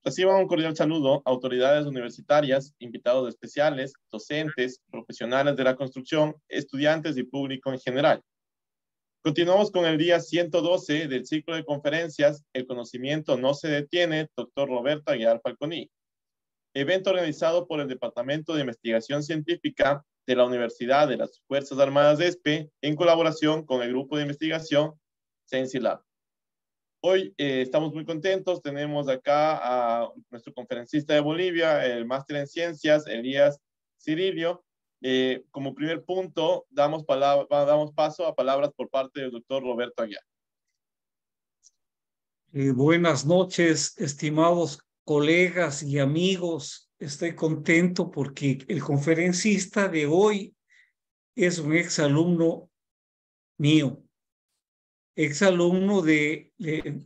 Reciban un cordial saludo a autoridades universitarias, invitados especiales, docentes, profesionales de la construcción, estudiantes y público en general. Continuamos con el día 112 del ciclo de conferencias El conocimiento no se detiene, doctor Roberto Aguiar Falconi. Evento organizado por el Departamento de Investigación Científica de la Universidad de las Fuerzas Armadas de ESPE en colaboración con el grupo de investigación CienciLab. Hoy estamos muy contentos, tenemos acá a nuestro conferencista de Bolivia, el máster en ciencias, Elías Cirilio. Como primer punto, damos paso a palabras por parte del doctor Roberto Aguiar. Buenas noches, estimados colegas y amigos. Estoy contento porque el conferencista de hoy es un exalumno mío. Exalumno él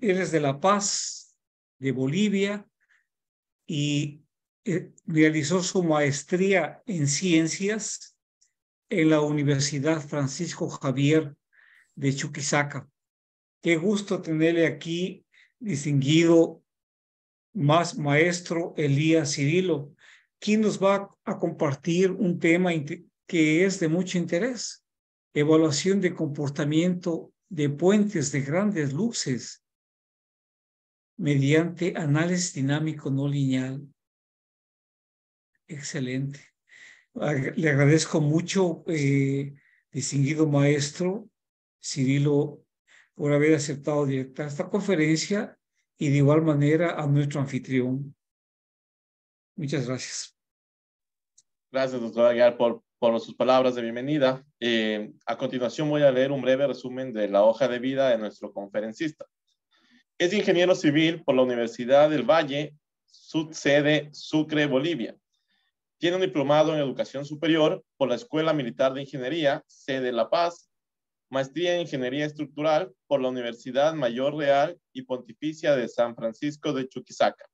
es de La Paz, de Bolivia, y realizó su maestría en ciencias en la Universidad Francisco Javier de Chuquisaca. Qué gusto tenerle aquí, distinguido maestro Elías Cirilo, quien nos va a compartir un tema que es de mucho interés: evaluación de comportamiento de puentes de grandes luces mediante análisis dinámico no lineal. Excelente. Le agradezco mucho, distinguido maestro Cirilo, por haber aceptado directar esta conferencia, y de igual manera a nuestro anfitrión. Muchas gracias. Gracias, doctor Aguiar, por sus palabras de bienvenida. A continuación voy a leer un breve resumen de la hoja de vida de nuestro conferencista. Es ingeniero civil por la Universidad del Valle, sede Sucre, Bolivia. Tiene un diplomado en educación superior por la Escuela Militar de Ingeniería, sede La Paz, maestría en ingeniería estructural por la Universidad Mayor Real y Pontificia de San Francisco de Chuquisaca.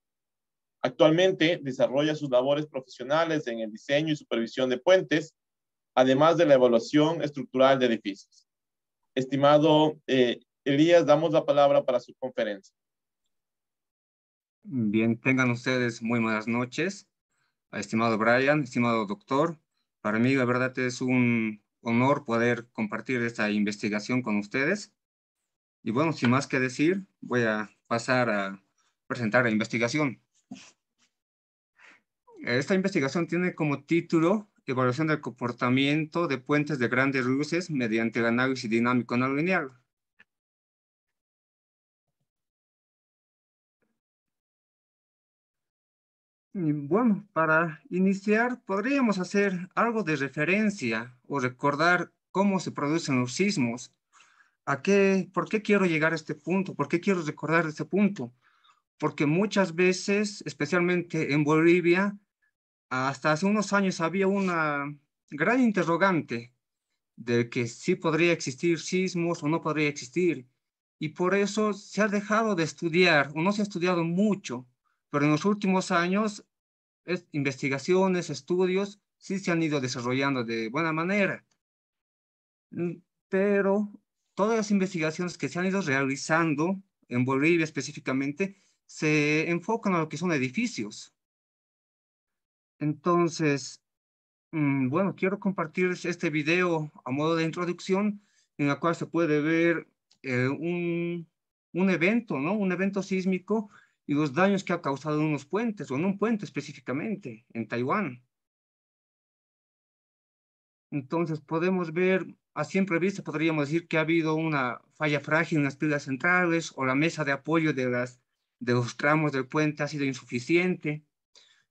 Actualmente desarrolla sus labores profesionales en el diseño y supervisión de puentes, además de la evaluación estructural de edificios. Estimado Elías, damos la palabra para su conferencia. Bien, tengan ustedes muy buenas noches. Estimado Brian, estimado doctor, para mí la verdad es un honor poder compartir esta investigación con ustedes. Y bueno, sin más que decir, voy a pasar a presentar la investigación. Esta investigación tiene como título Evaluación del comportamiento de puentes de grandes luces mediante el análisis dinámico no lineal. Y bueno, para iniciar, podríamos hacer algo de referencia o recordar cómo se producen los sismos. ¿Por qué quiero llegar a este punto? ¿Por qué quiero recordar este punto? Porque muchas veces, especialmente en Bolivia, hasta hace unos años había una gran interrogante de que sí podría existir sismos o no podría existir. Y por eso se ha dejado de estudiar, o no se ha estudiado mucho, pero en los últimos años investigaciones, estudios, sí se han ido desarrollando de buena manera. Pero todas las investigaciones que se han ido realizando en Bolivia específicamente se enfocan a lo que son edificios. Entonces, bueno, quiero compartir este video a modo de introducción en la cual se puede ver un evento, ¿no? Un evento sísmico y los daños que ha causado en unos puentes, o en un puente específicamente, en Taiwán. Entonces podemos ver, a simple vista podríamos decir que ha habido una falla frágil en las pilas centrales, o la mesa de apoyo de los tramos del puente ha sido insuficiente,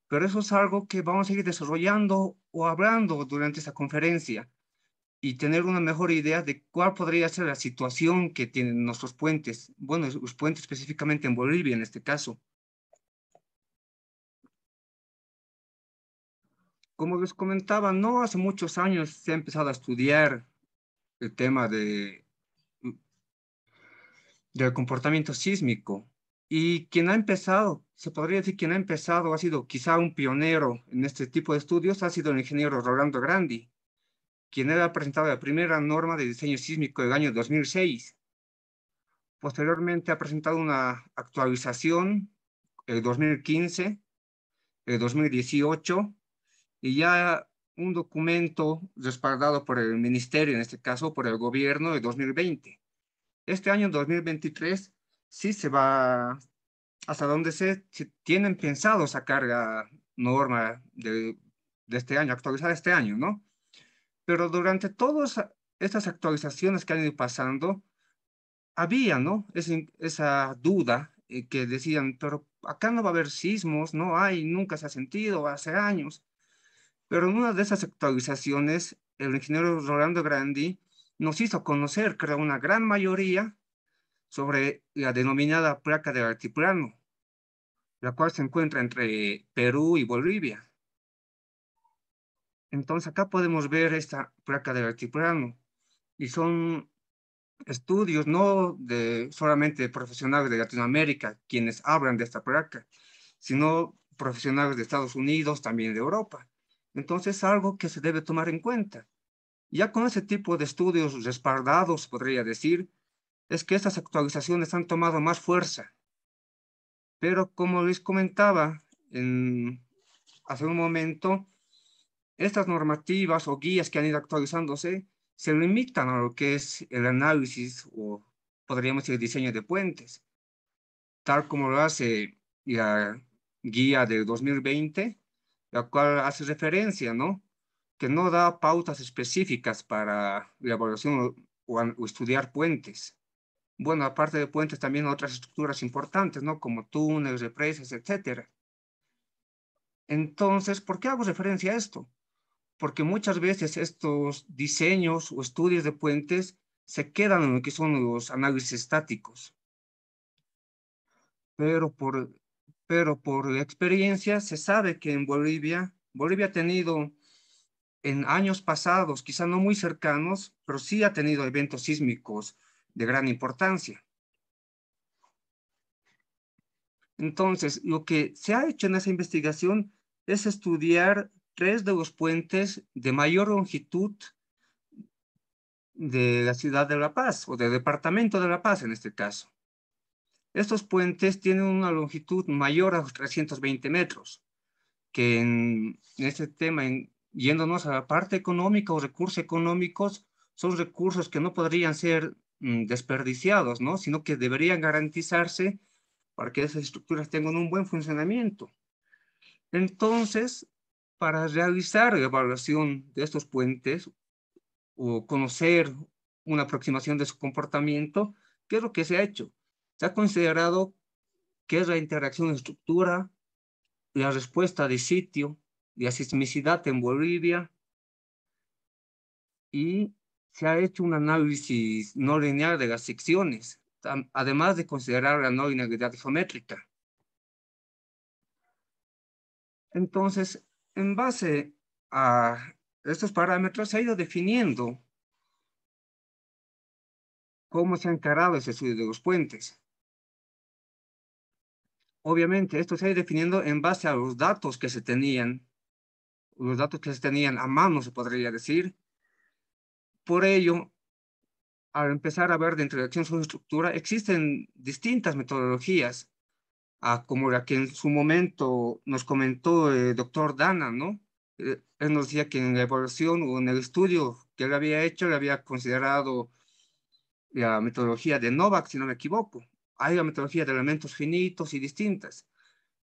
pero eso es algo que vamos a seguir desarrollando o hablando durante esta conferencia, y tener una mejor idea de cuál podría ser la situación que tienen nuestros puentes, bueno, los puentes específicamente en Bolivia en este caso. Como les comentaba, no hace muchos años se ha empezado a estudiar el tema del comportamiento sísmico, y quien ha empezado, se podría decir quien ha empezado, ha sido quizá un pionero en este tipo de estudios, ha sido el ingeniero Rolando Grandi, quien ha presentado la primera norma de diseño sísmico del año 2006. Posteriormente ha presentado una actualización el 2015, el 2018 y ya un documento respaldado por el ministerio, en este caso por el gobierno, de 2020. Este año 2023 sí se va, hasta donde se tienen pensado sacar la norma de este año, actualizar este año, ¿no? Pero durante todas estas actualizaciones que han ido pasando, había, ¿no? Esa duda que decían, pero acá no va a haber sismos, no hay, nunca se ha sentido, hace años. Pero en una de esas actualizaciones, el ingeniero Rolando Grandi nos hizo conocer, creo, una gran mayoría sobre la denominada placa del altiplano, la cual se encuentra entre Perú y Bolivia. Entonces acá podemos ver esta placa del altiplano y son estudios no de solamente profesionales de Latinoamérica quienes hablan de esta placa, sino profesionales de Estados Unidos, también de Europa. Entonces, algo que se debe tomar en cuenta. Ya con ese tipo de estudios respaldados, podría decir, es que estas actualizaciones han tomado más fuerza. Pero como les comentaba hace un momento, estas normativas o guías que han ido actualizándose se limitan a lo que es el análisis o podríamos decir diseño de puentes, tal como lo hace la guía del 2020, la cual hace referencia, ¿no? Que no da pautas específicas para la evaluación o estudiar puentes. Bueno, aparte de puentes, también otras estructuras importantes, ¿no? Como túneles, represas, etcétera. Entonces, ¿por qué hago referencia a esto? Porque muchas veces estos diseños o estudios de puentes se quedan en lo que son los análisis estáticos. Pero por experiencia se sabe que en Bolivia ha tenido en años pasados, quizá no muy cercanos, pero sí ha tenido eventos sísmicos de gran importancia. Entonces, lo que se ha hecho en esa investigación es estudiar 3 de los puentes de mayor longitud de la ciudad de La Paz, o del departamento de La Paz en este caso. Estos puentes tienen una longitud mayor a los 320 metros, que en este tema, yéndonos a la parte económica o recursos económicos, son recursos que no podrían ser desperdiciados, ¿no? Sino que deberían garantizarse para que esas estructuras tengan un buen funcionamiento. Entonces, para realizar la evaluación de estos puentes o conocer una aproximación de su comportamiento, ¿qué es lo que se ha hecho? Se ha considerado qué es la interacción de estructura, la respuesta de sitio, la sismicidad en Bolivia, y se ha hecho un análisis no lineal de las secciones, además de considerar la no linealidad geométrica. Entonces, en base a estos parámetros, se ha ido definiendo cómo se ha encarado ese estudio de los puentes. Obviamente, esto se ha ido definiendo en base a los datos que se tenían a mano, se podría decir. Por ello, al empezar a ver de introducción sobre estructura, existen distintas metodologías, como la que en su momento nos comentó el doctor Dana, ¿no? Él nos decía que en la evaluación o en el estudio que él había hecho, le había considerado la metodología de Novak, si no me equivoco. Hay la metodología de elementos finitos y distintas.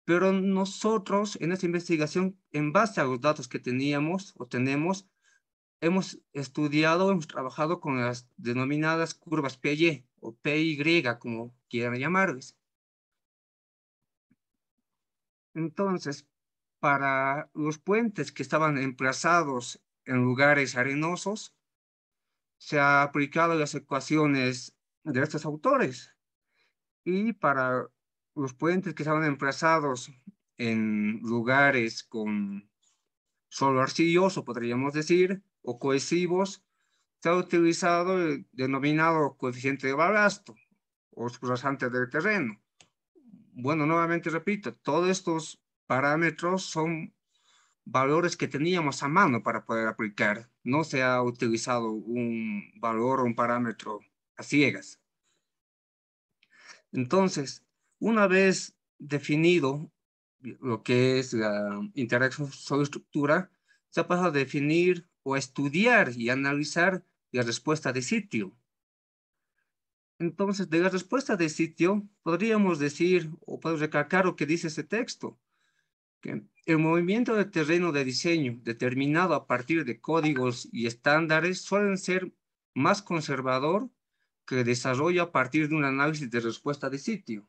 Pero nosotros en esta investigación, en base a los datos que teníamos o tenemos, hemos estudiado, hemos trabajado con las denominadas curvas PY o PY, como quieran llamarles. Entonces, para los puentes que estaban emplazados en lugares arenosos, se ha aplicado las ecuaciones de estos autores. Y para los puentes que estaban emplazados en lugares con suelo arcilloso, podríamos decir, o cohesivos, se ha utilizado el denominado coeficiente de balasto o rasante del terreno. Bueno, nuevamente repito, todos estos parámetros son valores que teníamos a mano para poder aplicar. No se ha utilizado un valor o un parámetro a ciegas. Entonces, una vez definido lo que es la interacción solo-estructura, se ha pasado a definir o a estudiar y analizar la respuesta de sitio. Entonces, de la respuesta de sitio, podríamos decir, o puedo recalcar lo que dice ese texto, que el movimiento de terreno de diseño determinado a partir de códigos y estándares suelen ser más conservador que el desarrollo a partir de un análisis de respuesta de sitio.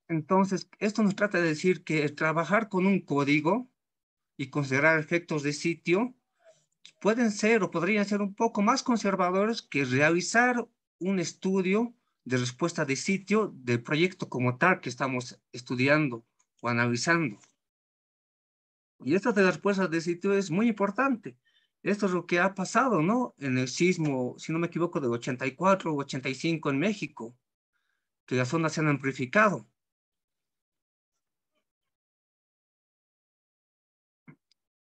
Entonces, esto nos trata de decir que el trabajar con un código y considerar efectos de sitio pueden ser o podrían ser un poco más conservadores que realizar un estudio de respuesta de sitio del proyecto como tal que estamos estudiando o analizando. Y esto de las respuestas de sitio es muy importante. Esto es lo que ha pasado, ¿no? En el sismo, si no me equivoco, del 84 o 85 en México, que las zonas se han amplificado.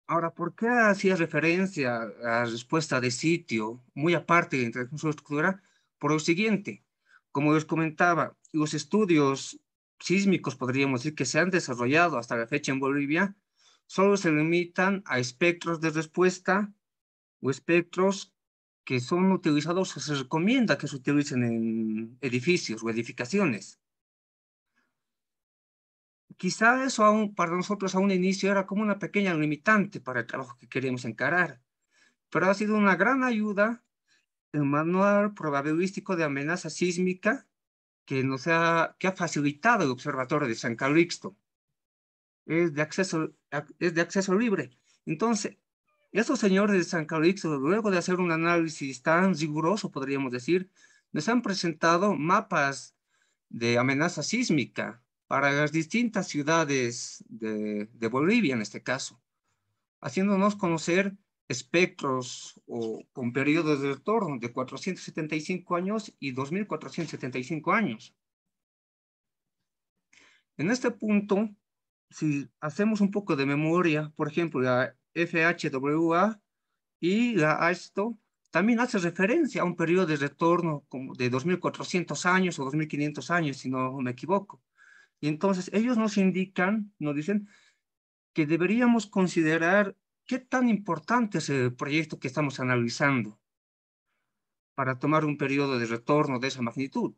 Ahora, ¿por qué hacía referencia a la respuesta de sitio, muy aparte de la interacción estructural? Por lo siguiente, como les comentaba, los estudios sísmicos, podríamos decir, que se han desarrollado hasta la fecha en Bolivia, solo se limitan a espectros de respuesta o espectros que son utilizados o se recomienda que se utilicen en edificios o edificaciones. Quizá eso aún, para nosotros a un inicio era como una pequeña limitante para el trabajo que queríamos encarar, pero ha sido una gran ayuda el manual probabilístico de amenaza sísmica que ha facilitado el Observatorio de San Calixto. Es de acceso libre. Entonces, estos señores de San Calixto, luego de hacer un análisis tan riguroso, podríamos decir, nos han presentado mapas de amenaza sísmica para las distintas ciudades de Bolivia, en este caso, haciéndonos conocer espectros o con periodos de retorno de 475 años y 2475 años. En este punto, si hacemos un poco de memoria, por ejemplo, la FHWA y la AESTO también hace referencia a un periodo de retorno como de 2400 años o 2500 años, si no me equivoco. Y entonces ellos nos indican, nos dicen que deberíamos considerar qué tan importante es el proyecto que estamos analizando para tomar un periodo de retorno de esa magnitud.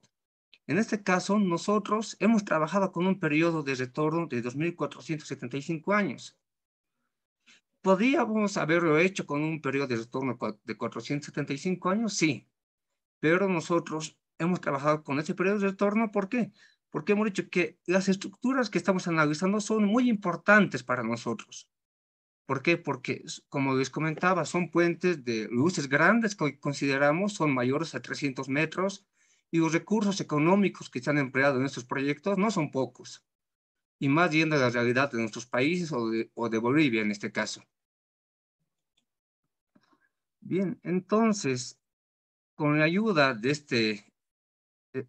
En este caso, nosotros hemos trabajado con un periodo de retorno de 2475 años. ¿Podríamos haberlo hecho con un periodo de retorno de 475 años? Sí, pero nosotros hemos trabajado con ese periodo de retorno. ¿Por qué? Porque hemos dicho que las estructuras que estamos analizando son muy importantes para nosotros. ¿Por qué? Porque, como les comentaba, son puentes de luces grandes que consideramos son mayores a 300 metros y los recursos económicos que se han empleado en estos proyectos no son pocos, y más yendo a la realidad de nuestros países o de Bolivia en este caso. Bien, entonces, con la ayuda de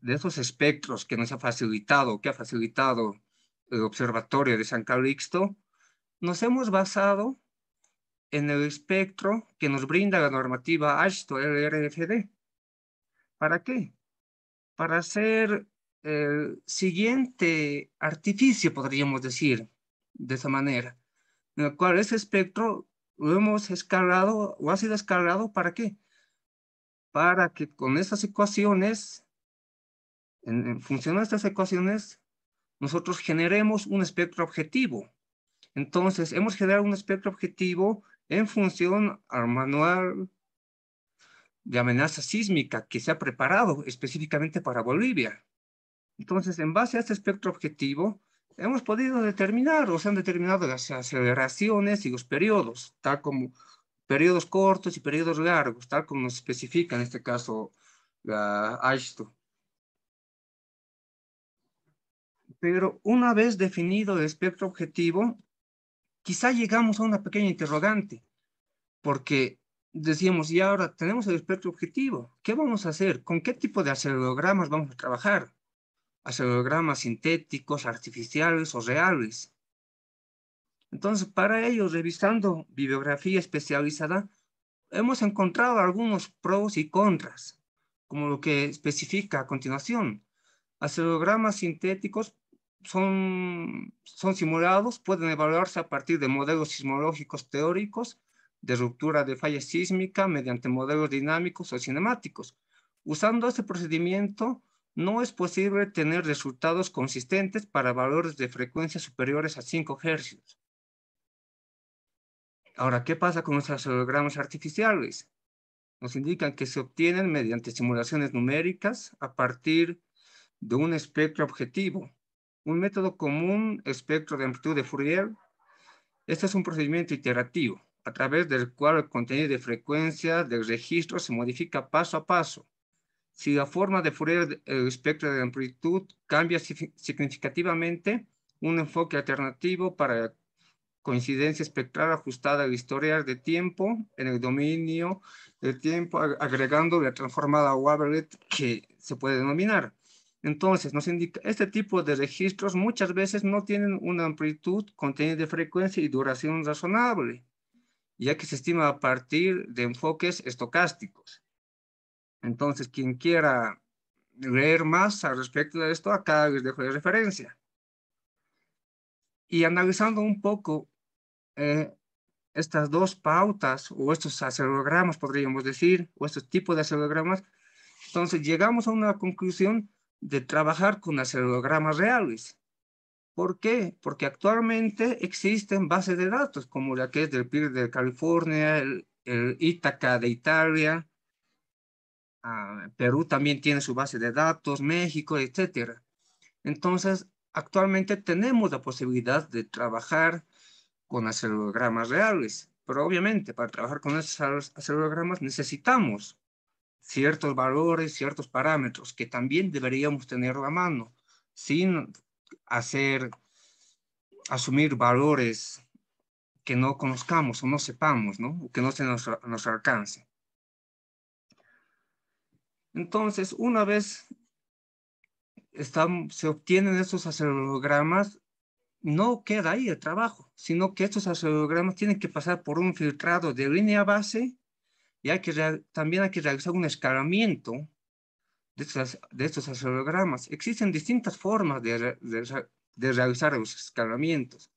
esos espectros que nos ha facilitado, que ha facilitado el Observatorio de San Calixto, nos hemos basado en el espectro que nos brinda la normativa AASHTO LRFD. ¿Para qué? Para hacer el siguiente artificio, podríamos decir, de esa manera, en el cual ese espectro lo hemos escalado o ha sido escalado. ¿Para qué? Para que con esas ecuaciones, en función de estas ecuaciones, nosotros generemos un espectro objetivo. Entonces, hemos generado un espectro objetivo en función al manual de amenaza sísmica que se ha preparado específicamente para Bolivia. Entonces, en base a este espectro objetivo, hemos podido determinar, o se han determinado las aceleraciones y los periodos, tal como periodos cortos y periodos largos, tal como nos especifica en este caso la AASHTO. Pero una vez definido el espectro objetivo, quizá llegamos a una pequeña interrogante, porque decíamos, y ahora tenemos el espectro objetivo, ¿qué vamos a hacer? ¿Con qué tipo de acelerogramas vamos a trabajar? ¿Acelerogramas sintéticos, artificiales o reales? Entonces, para ello, revisando bibliografía especializada, hemos encontrado algunos pros y contras, como lo que especifica a continuación. Acelerogramas sintéticos son simulados, pueden evaluarse a partir de modelos sismológicos teóricos de ruptura de falla sísmica mediante modelos dinámicos o cinemáticos. Usando este procedimiento, no es posible tener resultados consistentes para valores de frecuencia superiores a 5 Hz. Ahora, ¿qué pasa con los acelerogramas artificiales? Nos indican que se obtienen mediante simulaciones numéricas a partir de un espectro objetivo. Un método común, espectro de amplitud de Fourier. Este es un procedimiento iterativo, a través del cual el contenido de frecuencia del registro se modifica paso a paso. Si la forma de Fourier del espectro de amplitud cambia significativamente, un enfoque alternativo para coincidencia espectral ajustada al historial de tiempo en el dominio del tiempo, agregando la transformada Wavelet que se puede denominar. Entonces, nos indica, este tipo de registros muchas veces no tienen una amplitud, contenido de frecuencia y duración razonable, ya que se estima a partir de enfoques estocásticos. Entonces, quien quiera leer más al respecto de esto, acá les dejo de referencia. Y analizando un poco estas dos pautas o estos acelerogramas, podríamos decir, o estos tipos de acelerogramas, entonces llegamos a una conclusión de trabajar con acelerogramas reales. ¿Por qué? Porque actualmente existen bases de datos como la que es del PIR de California, el Ítaca de Italia, Perú también tiene su base de datos, México, etcétera. Entonces, actualmente tenemos la posibilidad de trabajar con acelerogramas reales, pero obviamente para trabajar con esos acelerogramas necesitamos ciertos valores, ciertos parámetros que también deberíamos tener a mano, sin asumir valores que no conozcamos o no sepamos, ¿no? O que no se nos alcance. Entonces, una vez se obtienen estos acelerogramas, no queda ahí el trabajo, sino que estos acelerogramas tienen que pasar por un filtrado de línea base y también hay que realizar un escalamiento de estos acelerogramas. Existen distintas formas de realizar los escalamientos.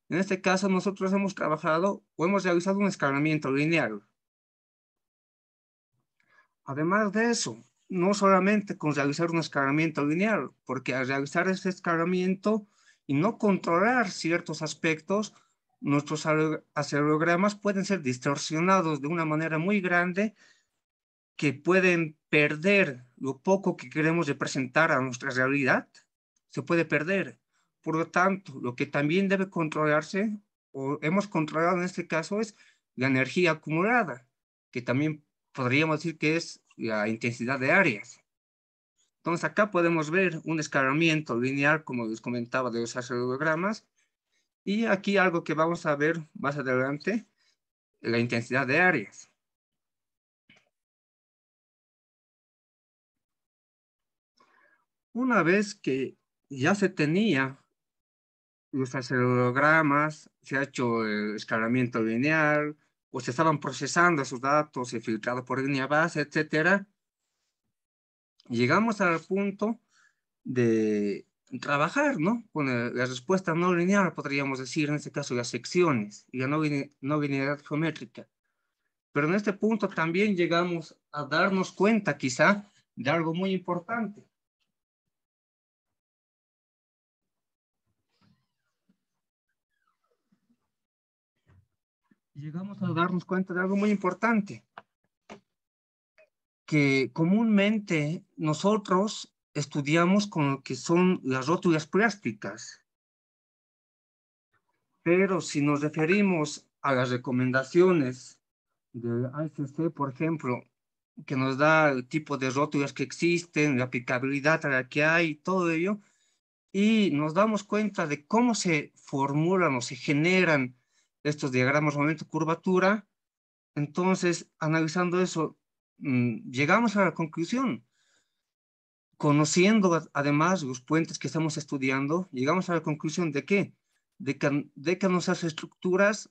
En este caso, nosotros hemos trabajado o hemos realizado un escalamiento lineal. Además de eso, no solamente con realizar un escalamiento lineal, porque al realizar este escalamiento y no controlar ciertos aspectos, nuestros acelerogramas pueden ser distorsionados de una manera muy grande que pueden perder lo poco que queremos representar a nuestra realidad, se puede perder. Por lo tanto, lo que también debe controlarse, o hemos controlado en este caso, es la energía acumulada, que también podríamos decir que es la intensidad de áreas. Entonces acá podemos ver un escalamiento lineal, como les comentaba, de los acelerogramas, y aquí algo que vamos a ver más adelante, la intensidad de áreas. Una vez que ya se tenía los acelerogramas, se ha hecho el escalamiento lineal, o se estaban procesando esos datos, se filtrado por línea base, etcétera, llegamos al punto de trabajar, ¿no? Con la respuesta no lineal, podríamos decir, en este caso, las secciones y la no linealidad geométrica. Pero en este punto también llegamos a darnos cuenta, quizá, de algo muy importante. Llegamos a darnos cuenta de algo muy importante, que comúnmente nosotros estudiamos con lo que son las rótulas plásticas, pero si nos referimos a las recomendaciones de ICC, por ejemplo, que nos da el tipo de rótulas que existen, la aplicabilidad a la que hay, todo ello, y nos damos cuenta de cómo se formulan o se generan estos diagramas momento-curvatura. Entonces, analizando eso, llegamos a la conclusión, conociendo además los puentes que estamos estudiando, llegamos a la conclusión de que nuestras estructuras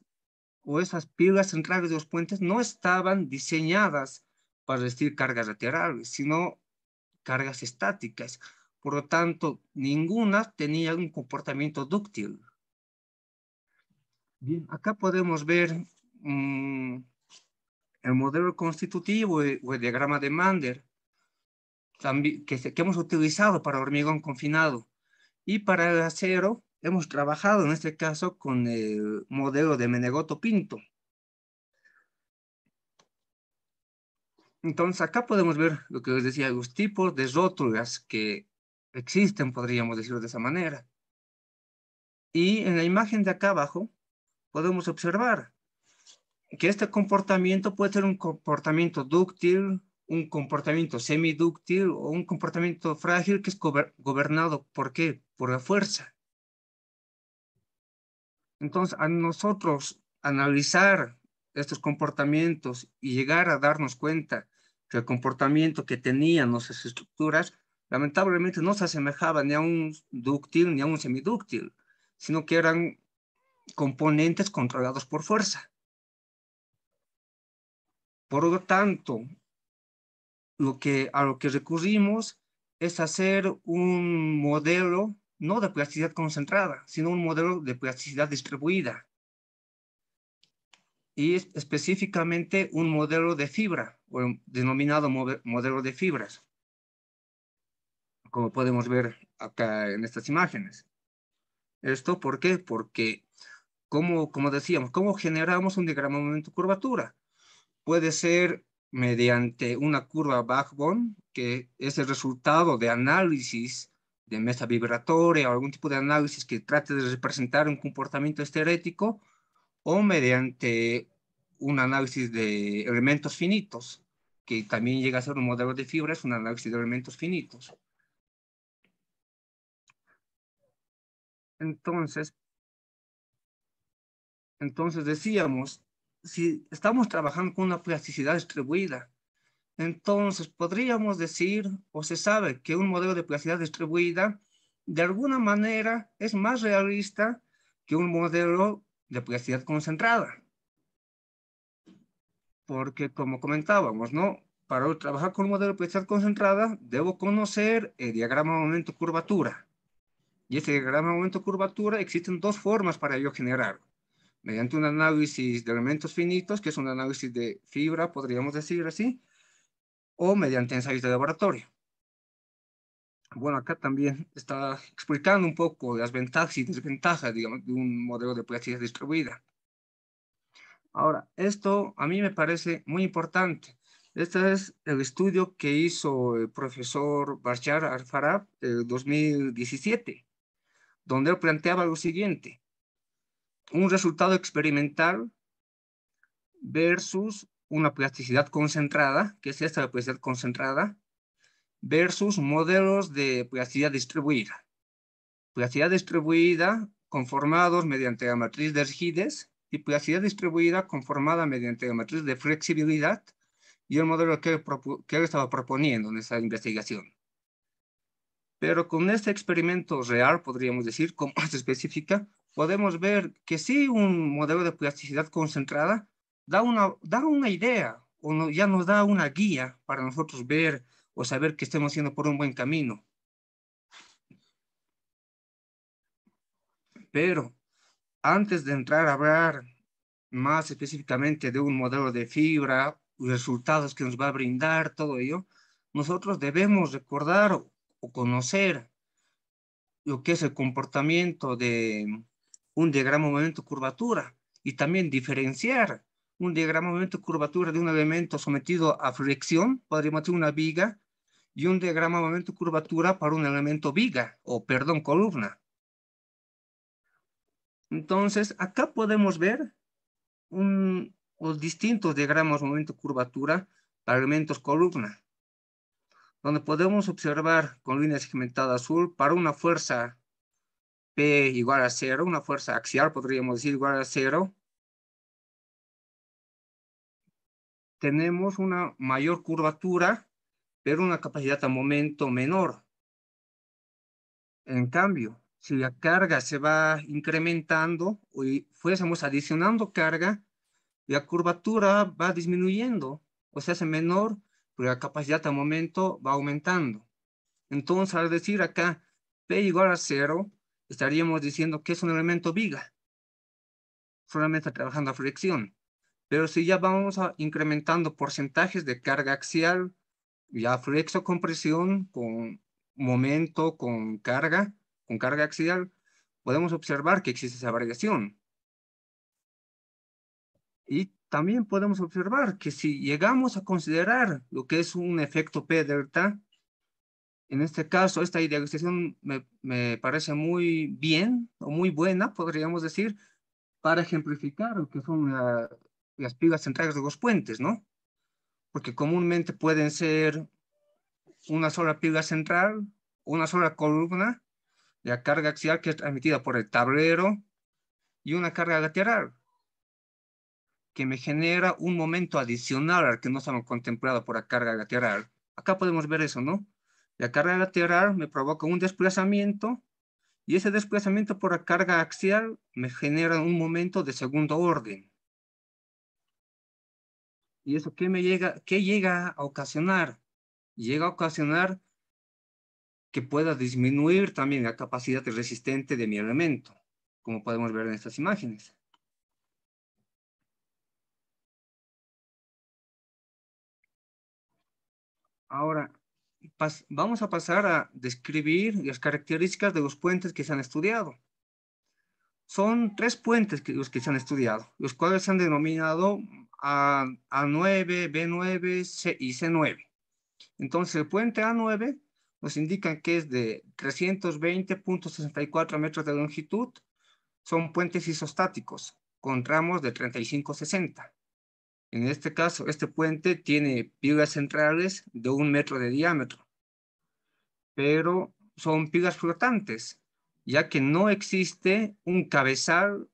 o esas pilas centrales de los puentes no estaban diseñadas para resistir cargas laterales, sino cargas estáticas. Por lo tanto, ninguna tenía un comportamiento dúctil. Bien, acá podemos ver el modelo constitutivo o el diagrama de Mander, también, que hemos utilizado para hormigón confinado. Y para el acero, hemos trabajado en este caso con el modelo de Menegotto-Pinto. Entonces, acá podemos ver lo que les decía, los tipos de rótulas que existen, podríamos decirlo de esa manera. Y en la imagen de acá abajo, podemos observar que este comportamiento puede ser un comportamiento dúctil, un comportamiento semidúctil o un comportamiento frágil que es gobernado, ¿por qué? Por la fuerza. Entonces, a nosotros analizar estos comportamientos y llegar a darnos cuenta que el comportamiento que tenían nuestras estructuras lamentablemente no se asemejaba ni a un dúctil ni a un semidúctil, sino que eran componentes controlados por fuerza. Por lo tanto, a lo que recurrimos es hacer un modelo no de plasticidad concentrada, sino un modelo de plasticidad distribuida. Y específicamente un modelo de fibra, o denominado modelo de fibras, como podemos ver acá en estas imágenes. ¿Esto por qué? Porque, como decíamos, ¿cómo generamos un diagrama de momento-curvatura? Puede ser mediante una curva Backbone, que es el resultado de análisis de mesa vibratoria o algún tipo de análisis que trate de representar un comportamiento esterético, o mediante un análisis de elementos finitos, que también llega a ser un modelo de fibras, un análisis de elementos finitos. Entonces decíamos, si estamos trabajando con una plasticidad distribuida, entonces podríamos decir, o se sabe, que un modelo de plasticidad distribuida de alguna manera es más realista que un modelo de plasticidad concentrada. Porque como comentábamos, ¿no? Para trabajar con un modelo de plasticidad concentrada, debo conocer el diagrama momento-curvatura. Y ese diagrama momento-curvatura existen dos formas para yo generarlo. Mediante un análisis de elementos finitos, que es un análisis de fibra, podríamos decir así, o mediante ensayos de laboratorio. Bueno, acá también está explicando un poco las ventajas y desventajas, digamos, de un modelo de plasticidad distribuida. Ahora, esto a mí me parece muy importante. Este es el estudio que hizo el profesor Bashar Al-Farab en 2017, donde él planteaba lo siguiente: un resultado experimental versus una plasticidad concentrada, que es esta plasticidad concentrada, versus modelos de plasticidad distribuida. Plasticidad distribuida conformados mediante la matriz de rigides y plasticidad distribuida conformada mediante la matriz de flexibilidad y el modelo que él estaba proponiendo en esa investigación. Pero con este experimento real, podríamos decir, con más específica, podemos ver que sí, un modelo de plasticidad concentrada da una idea, o no, ya nos da una guía para nosotros ver o saber que estemos yendo por un buen camino. Pero antes de entrar a hablar más específicamente de un modelo de fibra, resultados que nos va a brindar, todo ello, nosotros debemos recordar o conocer lo que es el comportamiento de un diagrama momento-curvatura y también diferenciar un diagrama momento-curvatura de un elemento sometido a flexión, podríamos decir una viga, y un diagrama momento-curvatura para un elemento viga, o perdón, columna. Entonces, acá podemos ver los distintos diagramas momento-curvatura para elementos columna, donde podemos observar con línea segmentada azul para una fuerza P igual a 0, una fuerza axial, podríamos decir igual a 0, tenemos una mayor curvatura, pero una capacidad a momento menor. En cambio, si la carga se va incrementando y fuésemos adicionando carga, la curvatura va disminuyendo, o sea, se hace menor, pero la capacidad a momento va aumentando. Entonces, al decir acá P igual a 0, estaríamos diciendo que es un elemento viga, solamente trabajando a fricción. Pero si ya vamos incrementando porcentajes de carga axial, ya flexo con presión, con momento, con carga axial, podemos observar que existe esa variación. Y también podemos observar que si llegamos a considerar lo que es un efecto P delta, en este caso, esta idealización me parece muy bien o muy buena, podríamos decir, para ejemplificar lo que son las pilas centrales de los puentes, ¿no? Porque comúnmente pueden ser una sola pila central, una sola columna, la carga axial que es transmitida por el tablero y una carga lateral que me genera un momento adicional al que no estamos contemplado por la carga lateral. Acá podemos ver eso, ¿no? La carga lateral me provoca un desplazamiento y ese desplazamiento por la carga axial me genera un momento de segundo orden. ¿Y eso qué llega a ocasionar? Llega a ocasionar que pueda disminuir también la capacidad resistente de mi elemento, como podemos ver en estas imágenes. Ahora, vamos a pasar a describir las características de los puentes que se han estudiado. Son 3 puentes los que se han estudiado, los cuales se han denominado A9, B9 y C9. Entonces, el puente A9 nos indica que es de 320.64 metros de longitud. Son puentes isostáticos con tramos de 35-60. En este caso, este puente tiene pilas centrales de 1 metro de diámetro, pero son pilas flotantes, ya que no existe un cabezal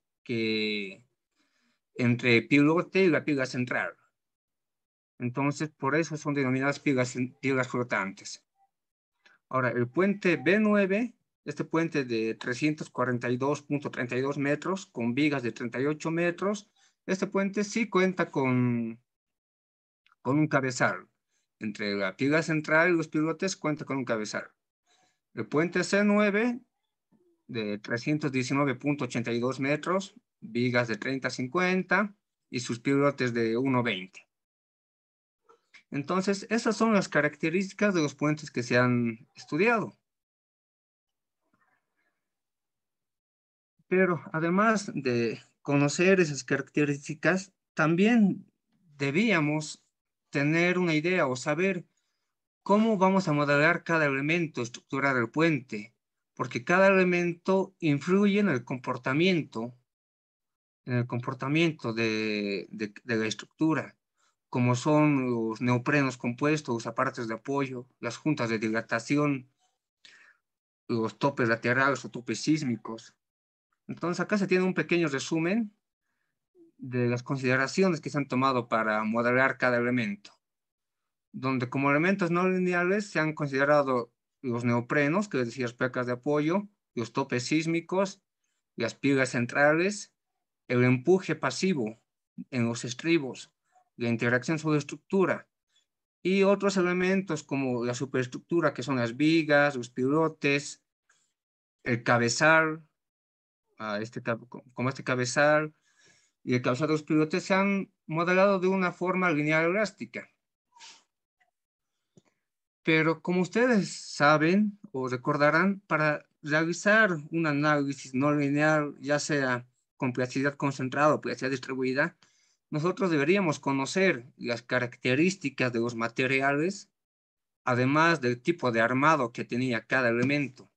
entre pilote y la pila central. Entonces, por eso son denominadas pilas flotantes. Ahora, el puente B9, este puente de 342.32 metros, con vigas de 38 metros, este puente sí cuenta con un cabezal. Entre la pila central y los pilotes cuenta con un cabezal. El puente C9 de 319.82 metros, vigas de 30-50 y sus pilotes de 1.20. Entonces, esas son las características de los puentes que se han estudiado. Pero además de conocer esas características, también debíamos tener una idea o saber cómo vamos a modelar cada elemento estructural del puente, porque cada elemento influye en el comportamiento de la estructura, como son los neoprenos compuestos, los aparatos de apoyo, las juntas de dilatación, los topes laterales o topes sísmicos. Entonces acá se tiene un pequeño resumen de las consideraciones que se han tomado para modelar cada elemento, donde como elementos no lineales se han considerado los neoprenos, que es decir, las placas de apoyo, los topes sísmicos, las pilas centrales, el empuje pasivo en los estribos, la interacción sobre la estructura, y otros elementos como la superestructura, que son las vigas, los pilotes, el cabezal, como este cabezal, y el cabezal de los pilotes se han modelado de una forma lineal elástica. Pero como ustedes saben o recordarán, para realizar un análisis no lineal, ya sea con plasticidad concentrada o plasticidad distribuida, nosotros deberíamos conocer las características de los materiales, además del tipo de armado que tenía cada elemento.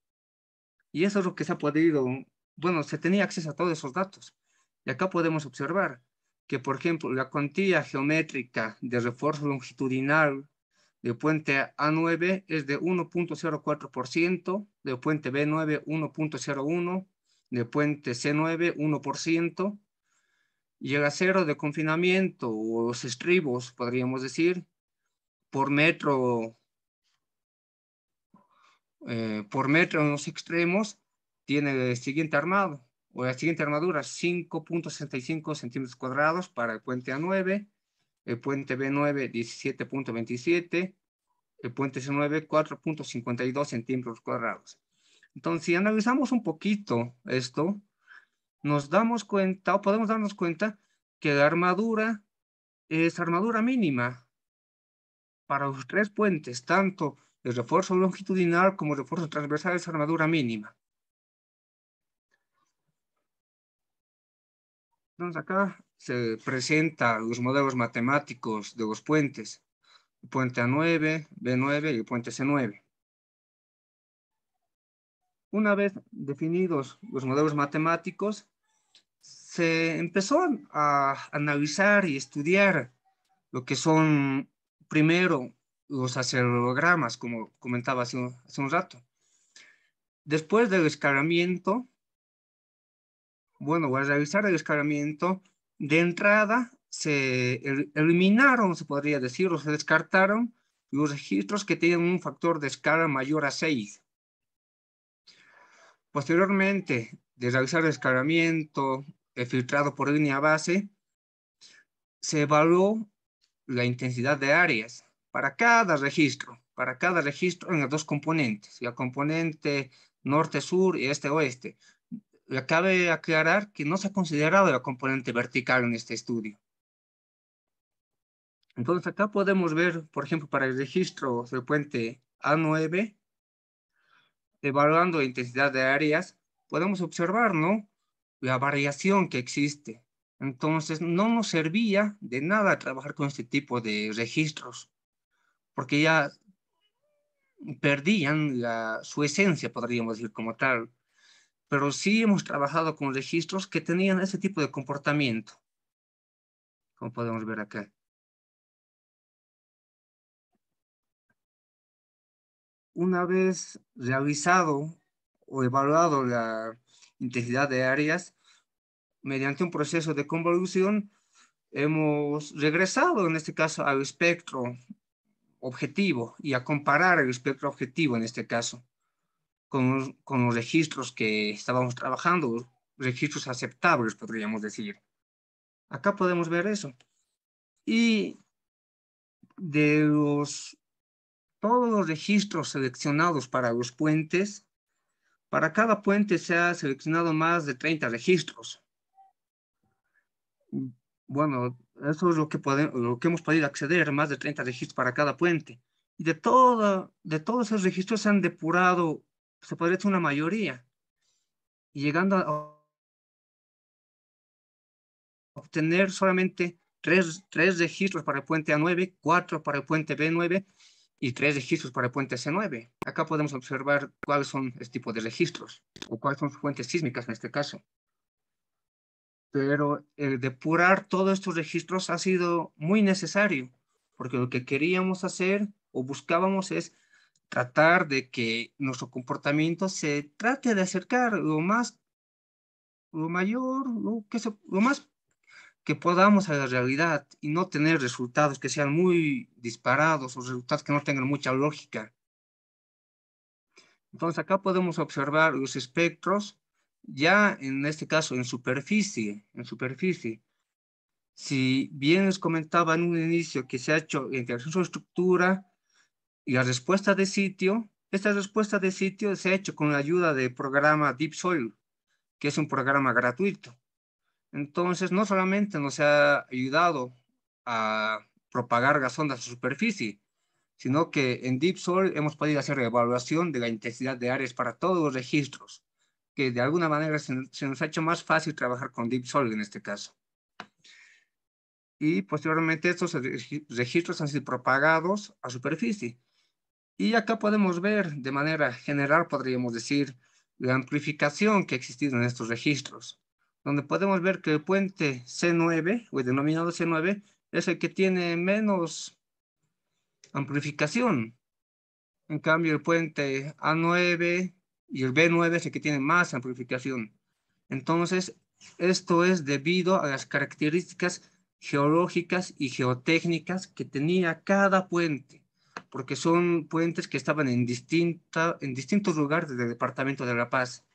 Y eso es lo que se ha podido, bueno, se tenía acceso a todos esos datos. Y acá podemos observar que, por ejemplo, la cuantía geométrica de refuerzo longitudinal del puente A9 es de 1.04%, del puente B9 1.01%, del puente C9 1%, y el acero de confinamiento o los estribos, podríamos decir, por metro en los extremos, tiene el siguiente armado, o la siguiente armadura, 5.65 centímetros cuadrados para el puente A9, el puente B9, 17.27, el puente C9, 4.52 centímetros cuadrados. Entonces, si analizamos un poquito esto, nos damos cuenta, o podemos darnos cuenta, que la armadura es armadura mínima para los tres puentes, tanto el refuerzo longitudinal como el refuerzo transversal es armadura mínima. Entonces acá se presentan los modelos matemáticos de los puentes, el puente A9, B9 y el puente C9. Una vez definidos los modelos matemáticos, se empezó a analizar y estudiar lo que son primero los acelerogramas, como comentaba hace un rato. Después del escalamiento, bueno, al realizar el escalamiento, de entrada se eliminaron, se podría decir, o se descartaron los registros que tienen un factor de escala mayor a 6. Posteriormente, de realizar el escalamiento filtrado por línea base, se evaluó la intensidad de áreas para cada registro en las dos componentes, la componente norte-sur y este-oeste. Cabe aclarar que no se ha considerado la componente vertical en este estudio. Entonces acá podemos ver, por ejemplo, para el registro del puente A9, evaluando la intensidad de áreas, podemos observar, ¿no?, la variación que existe. Entonces no nos servía de nada trabajar con este tipo de registros, porque ya perdían su esencia, podríamos decir como tal. Pero sí hemos trabajado con registros que tenían ese tipo de comportamiento, como podemos ver acá. Una vez realizado o evaluado la intensidad de áreas, mediante un proceso de convolución, hemos regresado en este caso al espectro objetivo y a comparar el espectro objetivo en este caso con los registros que estábamos trabajando, registros aceptables, podríamos decir. Acá podemos ver eso. Y de todos los registros seleccionados para los puentes, para cada puente se ha seleccionado más de 30 registros. Bueno, eso es lo que hemos podido acceder, más de 30 registros para cada puente. Y de todos esos registros se han depurado, se podría decir una mayoría, y llegando a obtener solamente tres registros para el puente A9, 4 para el puente B9 y 3 registros para el puente C9. Acá podemos observar cuáles son este tipo de registros o cuáles son sus fuentes sísmicas en este caso. Pero el depurar todos estos registros ha sido muy necesario, porque lo que queríamos hacer o buscábamos es tratar de que nuestro comportamiento se trate de acercar lo más que podamos a la realidad y no tener resultados que sean muy disparados o resultados que no tengan mucha lógica. Entonces acá podemos observar los espectros ya en este caso en superficie. Si bien les comentaba en un inicio que se ha hecho integración sobre estructura y la respuesta de sitio, esta respuesta de sitio se ha hecho con la ayuda del programa Deep Soil, que es un programa gratuito. Entonces, no solamente nos ha ayudado a propagar las ondas a superficie, sino que en Deep Soil hemos podido hacer la evaluación de la intensidad de áreas para todos los registros, que de alguna manera se nos ha hecho más fácil trabajar con Deep Soil en este caso. Y posteriormente estos registros han sido propagados a superficie. Y acá podemos ver de manera general, podríamos decir, la amplificación que ha existido en estos registros, donde podemos ver que el puente C9, o el denominado C9, es el que tiene menos amplificación. En cambio, el puente A9 y el B9 es el que tiene más amplificación. Entonces, esto es debido a las características geológicas y geotécnicas que tenía cada puente, porque son puentes que estaban en distintos lugares del departamento de La Paz.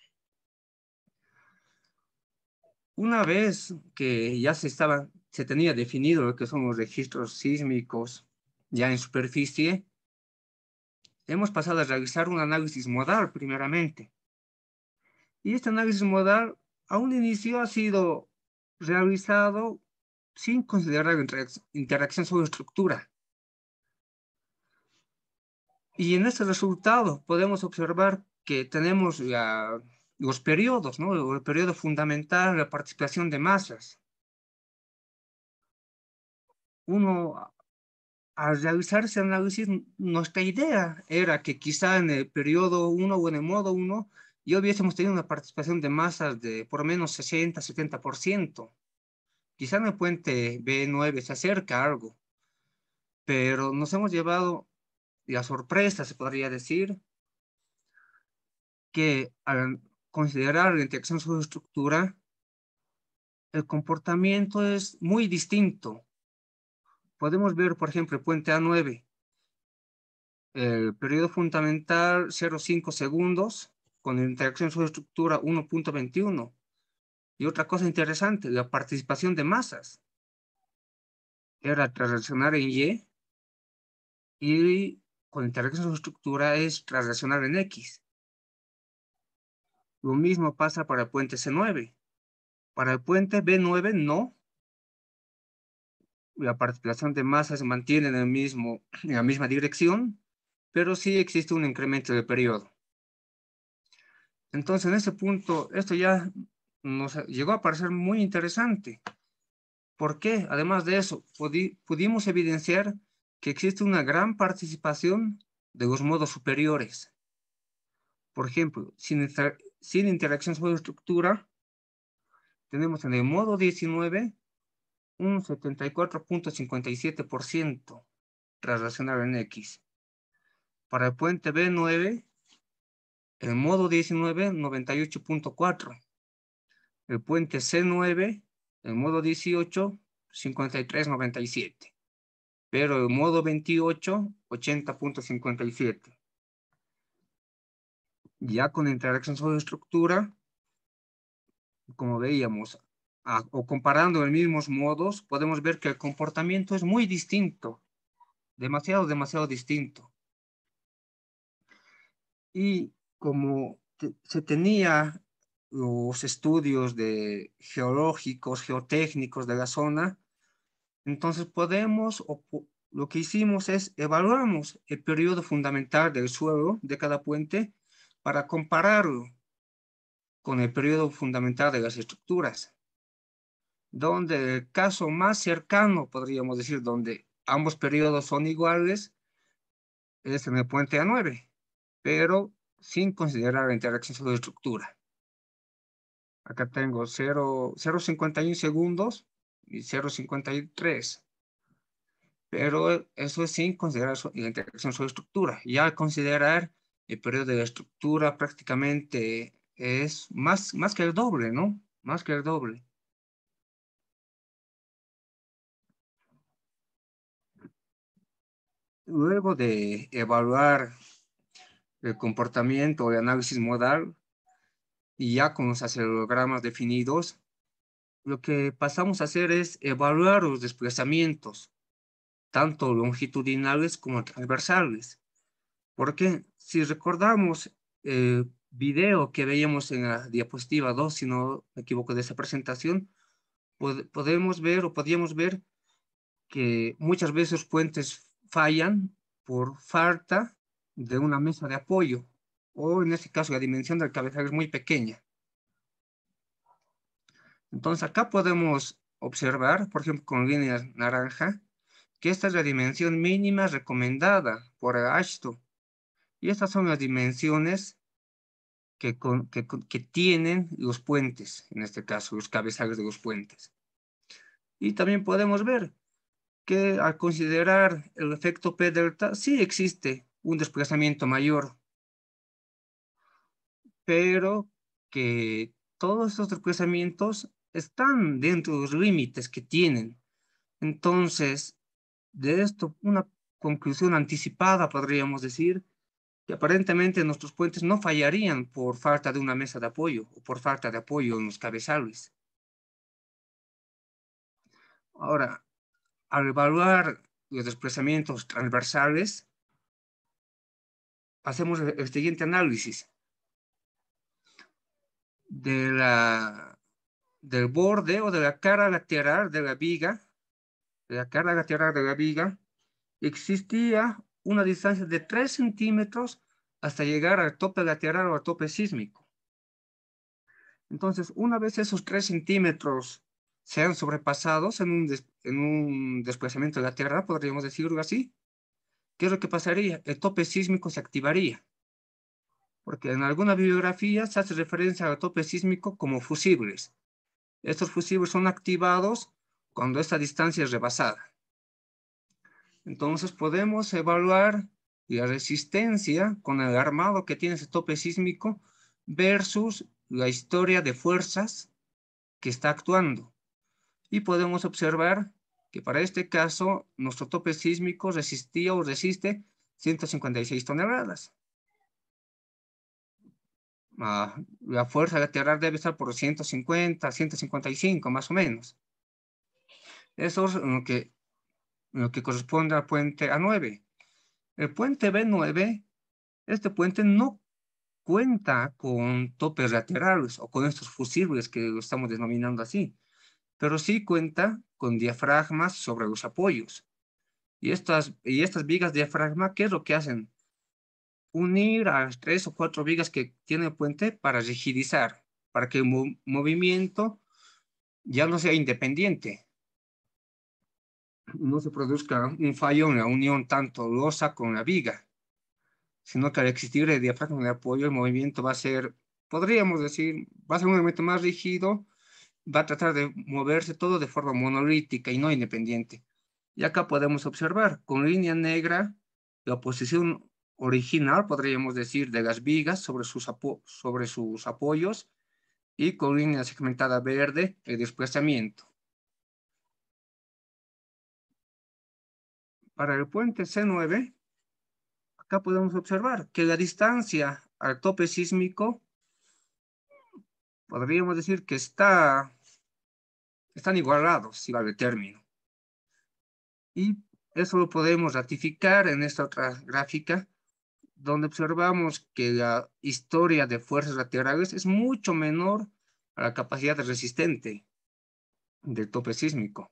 Una vez que ya se tenía definido lo que son los registros sísmicos ya en superficie, hemos pasado a realizar un análisis modal primeramente. Y este análisis modal a un inicio ha sido realizado sin considerar interacción sobre estructura. Y en este resultado podemos observar que tenemos los periodos, ¿no? El periodo fundamental, la participación de masas. Al realizar ese análisis, nuestra idea era que quizá en el periodo 1 o en el modo 1 ya hubiésemos tenido una participación de masas de por lo menos 60-70%. Quizá en el puente B9 se acerca algo, pero nos hemos llevado la sorpresa, se podría decir, que al considerar la interacción sobre estructura, el comportamiento es muy distinto. Podemos ver, por ejemplo, el puente A9, el periodo fundamental 0,5 segundos, con interacción sobre estructura 1,21. Y otra cosa interesante, la participación de masas. Era translacional en y con interacción sobre estructura es translacional en X. Lo mismo pasa para el puente C9. Para el puente B9 no. La participación de masa se mantiene en la misma dirección, pero sí existe un incremento de periodo. Entonces, en ese punto, esto ya nos llegó a parecer muy interesante. ¿Por qué? Además de eso, pudimos evidenciar que existe una gran participación de los modos superiores. Por ejemplo, sin interacción sobre estructura, tenemos en el modo 19 un 74,57% translacional en X. Para el puente B9, el modo 19, 98,4%. El puente C9, el modo 18, 53,97%. Pero el modo 28, 80,57%. Ya con interacción sobre estructura, como veíamos, o comparando en mismos modos, podemos ver que el comportamiento es muy distinto, demasiado distinto. Y como se tenía los estudios geológicos, geotécnicos de la zona, entonces lo que hicimos es evaluamos el periodo fundamental del suelo de cada puente para compararlo con el periodo fundamental de las estructuras, donde el caso más cercano, podríamos decir, donde ambos periodos son iguales, es en el puente A9, pero sin considerar la interacción sobre la estructura. Acá tengo 0,51 segundos y 0,53. Pero eso es sin considerar la interacción sobre estructura. Ya al considerar el periodo de la estructura prácticamente es más que el doble, ¿no? Más que el doble. Luego de evaluar el comportamiento o el análisis modal, y ya con los acelerogramas definidos, lo que pasamos a hacer es evaluar los desplazamientos, tanto longitudinales como transversales. Porque si recordamos el video que veíamos en la diapositiva 2, si no me equivoco de esa presentación, podíamos ver que muchas veces los puentes fallan por falta de una mesa de apoyo, o en este caso la dimensión del cabezal es muy pequeña. Entonces acá podemos observar, por ejemplo, con líneas naranja, que esta es la dimensión mínima recomendada por el AASHTO. Y estas son las dimensiones que tienen los puentes, en este caso, los cabezales de los puentes. Y también podemos ver que al considerar el efecto P delta, sí existe un desplazamiento mayor, pero que todos estos desplazamientos están dentro de los límites que tienen. Entonces, de esto, una conclusión anticipada, podríamos decir, que aparentemente nuestros puentes no fallarían por falta de una mesa de apoyo o por falta de apoyo en los cabezales. Ahora, al evaluar los desplazamientos transversales, hacemos el siguiente análisis. Del borde o de la cara lateral de la viga, existía una distancia de 3 centímetros hasta llegar al tope lateral o al tope sísmico. Entonces, una vez esos 3 centímetros sean sobrepasados en un desplazamiento de la Tierra, podríamos decirlo así, ¿qué es lo que pasaría? El tope sísmico se activaría, porque en alguna bibliografía se hace referencia al tope sísmico como fusibles. Estos fusibles son activados cuando esta distancia es rebasada. Entonces podemos evaluar la resistencia con el armado que tiene ese tope sísmico versus la historia de fuerzas que está actuando. Y podemos observar que para este caso nuestro tope sísmico resistía o resiste 156 toneladas. La fuerza lateral debe estar por 150, 155 más o menos. Eso es lo que corresponde al puente A9. El puente B9, este puente no cuenta con topes laterales o con estos fusibles que lo estamos denominando así, pero sí cuenta con diafragmas sobre los apoyos. Y estas vigas diafragma, ¿qué es lo que hacen? Unir a las 3 o 4 vigas que tiene el puente para rigidizar, para que el movimiento ya no sea independiente. No se produzca un fallo en la unión tanto losa con la viga, sino que al existir el diafragma de apoyo, el movimiento va a ser, podríamos decir, va a ser un movimiento más rígido, va a tratar de moverse todo de forma monolítica y no independiente. Y acá podemos observar con línea negra la posición original, podríamos decir, de las vigas sobre sus apoyos, y con línea segmentada verde el desplazamiento. Para el puente C9, acá podemos observar que la distancia al tope sísmico, podríamos decir que están igualados, si vale el término. Y eso lo podemos ratificar en esta otra gráfica, donde observamos que la historia de fuerzas laterales es mucho menor a la capacidad resistente del tope sísmico.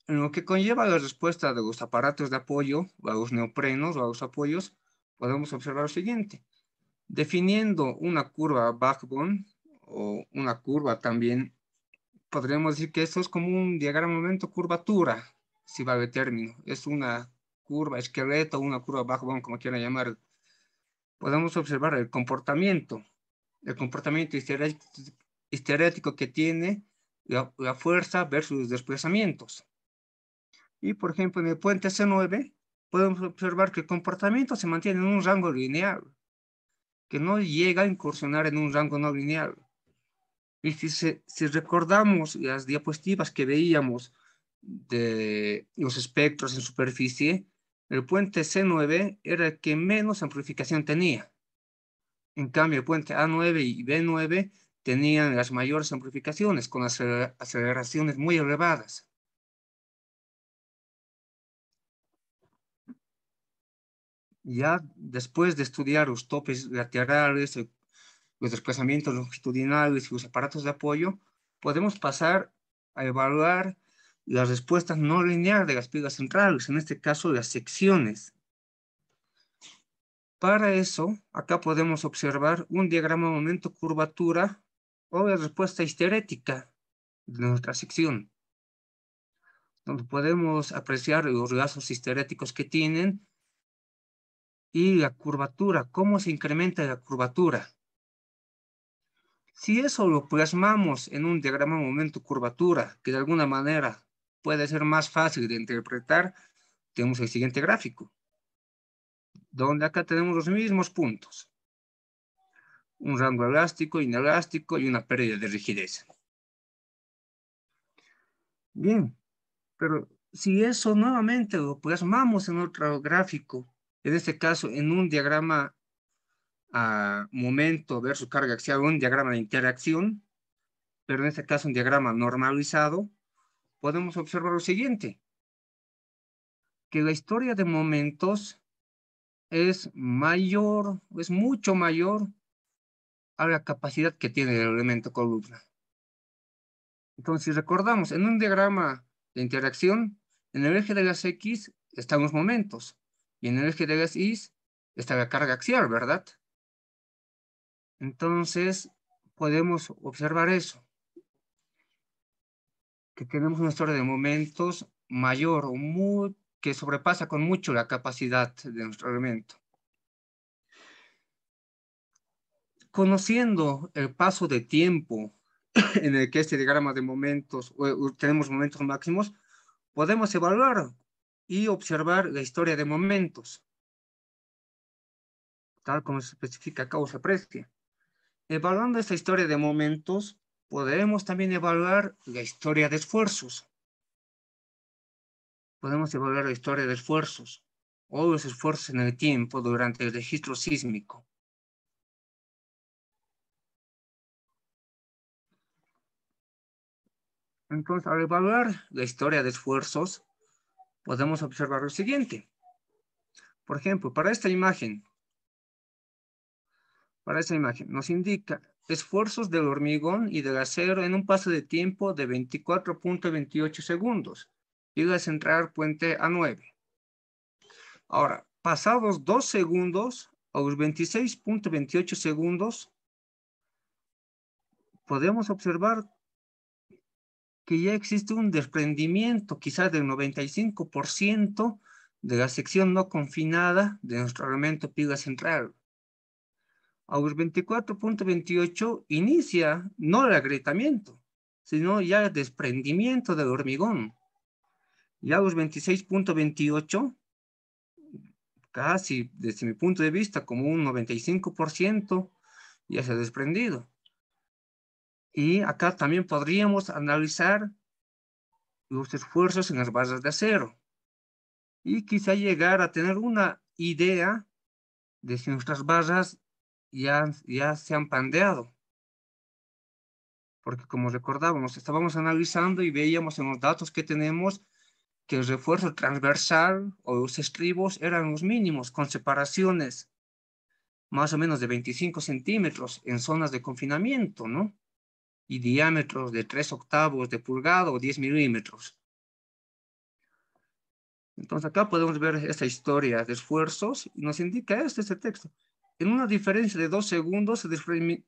En lo que conlleva la respuesta de los aparatos de apoyo, a los neoprenos o a los apoyos, podemos observar lo siguiente. Definiendo una curva backbone o una curva también, podríamos decir que esto es como un diagrama momento curvatura, si vale el término. Es una curva esqueleto, una curva backbone, como quieran llamar. Podemos observar el comportamiento histerético que tiene la fuerza versus desplazamientos. Y, por ejemplo, en el puente C9, podemos observar que el comportamiento se mantiene en un rango lineal, que no llega a incursionar en un rango no lineal. Y si recordamos las diapositivas que veíamos de los espectros en superficie, el puente C9 era el que menos amplificación tenía. En cambio, el puente A9 y B9 tenían las mayores amplificaciones, con aceleraciones muy elevadas. Ya después de estudiar los topes laterales, los desplazamientos longitudinales y los aparatos de apoyo, podemos pasar a evaluar las respuestas no lineales de las vigas centrales, en este caso las secciones. Para eso, acá podemos observar un diagrama momento-curvatura o la respuesta histerética de nuestra sección, donde podemos apreciar los lazos histeréticos que tienen y la curvatura, cómo se incrementa la curvatura. Si eso lo plasmamos en un diagrama momento-curvatura, que de alguna manera puede ser más fácil de interpretar, tenemos el siguiente gráfico, donde acá tenemos los mismos puntos. Un rango elástico, inelástico y una pérdida de rigidez. Bien, pero si eso nuevamente lo plasmamos en otro gráfico, en este caso en un diagrama a momento versus carga axial, un diagrama de interacción, pero en este caso un diagrama normalizado, podemos observar lo siguiente, que la historia de momentos es mayor, es mucho mayor a la capacidad que tiene el elemento columna. Entonces, si recordamos, en un diagrama de interacción, en el eje de las X están los momentos y en el eje de las Y está la carga axial, ¿verdad? Entonces, podemos observar eso, que tenemos una historia de momentos mayor o que sobrepasa con mucho la capacidad de nuestro elemento. Conociendo el paso de tiempo en el que este diagrama de momentos, tenemos momentos máximos, podemos evaluar y observar la historia de momentos, tal como se especifica acá o se aprecia. Evaluando esta historia de momentos, podemos también evaluar la historia de esfuerzos. Podemos evaluar la historia de esfuerzos o los esfuerzos en el tiempo durante el registro sísmico. Entonces, al evaluar la historia de esfuerzos, podemos observar lo siguiente. Por ejemplo, para esta imagen nos indica esfuerzos del hormigón y del acero en un paso de tiempo de 24.28 segundos. Viga central puente A9. Ahora, pasados 2 segundos, a los 26.28 segundos, podemos observar que ya existe un desprendimiento quizás del 95% de la sección no confinada de nuestro elemento piga central. A los 24.28 inicia no el agrietamiento, sino ya el desprendimiento del hormigón. Ya a los 26.28, casi desde mi punto de vista, como un 95% ya se ha desprendido. Y acá también podríamos analizar los esfuerzos en las barras de acero y quizá llegar a tener una idea de si nuestras barras ya se han pandeado. Porque como recordábamos, estábamos analizando y veíamos en los datos que tenemos que el refuerzo transversal o los estribos eran los mínimos, con separaciones más o menos de 25 centímetros en zonas de confinamiento, ¿no? Y diámetros de 3/8 de pulgada o 10 milímetros. Entonces acá podemos ver esta historia de esfuerzos y nos indica este texto. En una diferencia de 2 segundos, el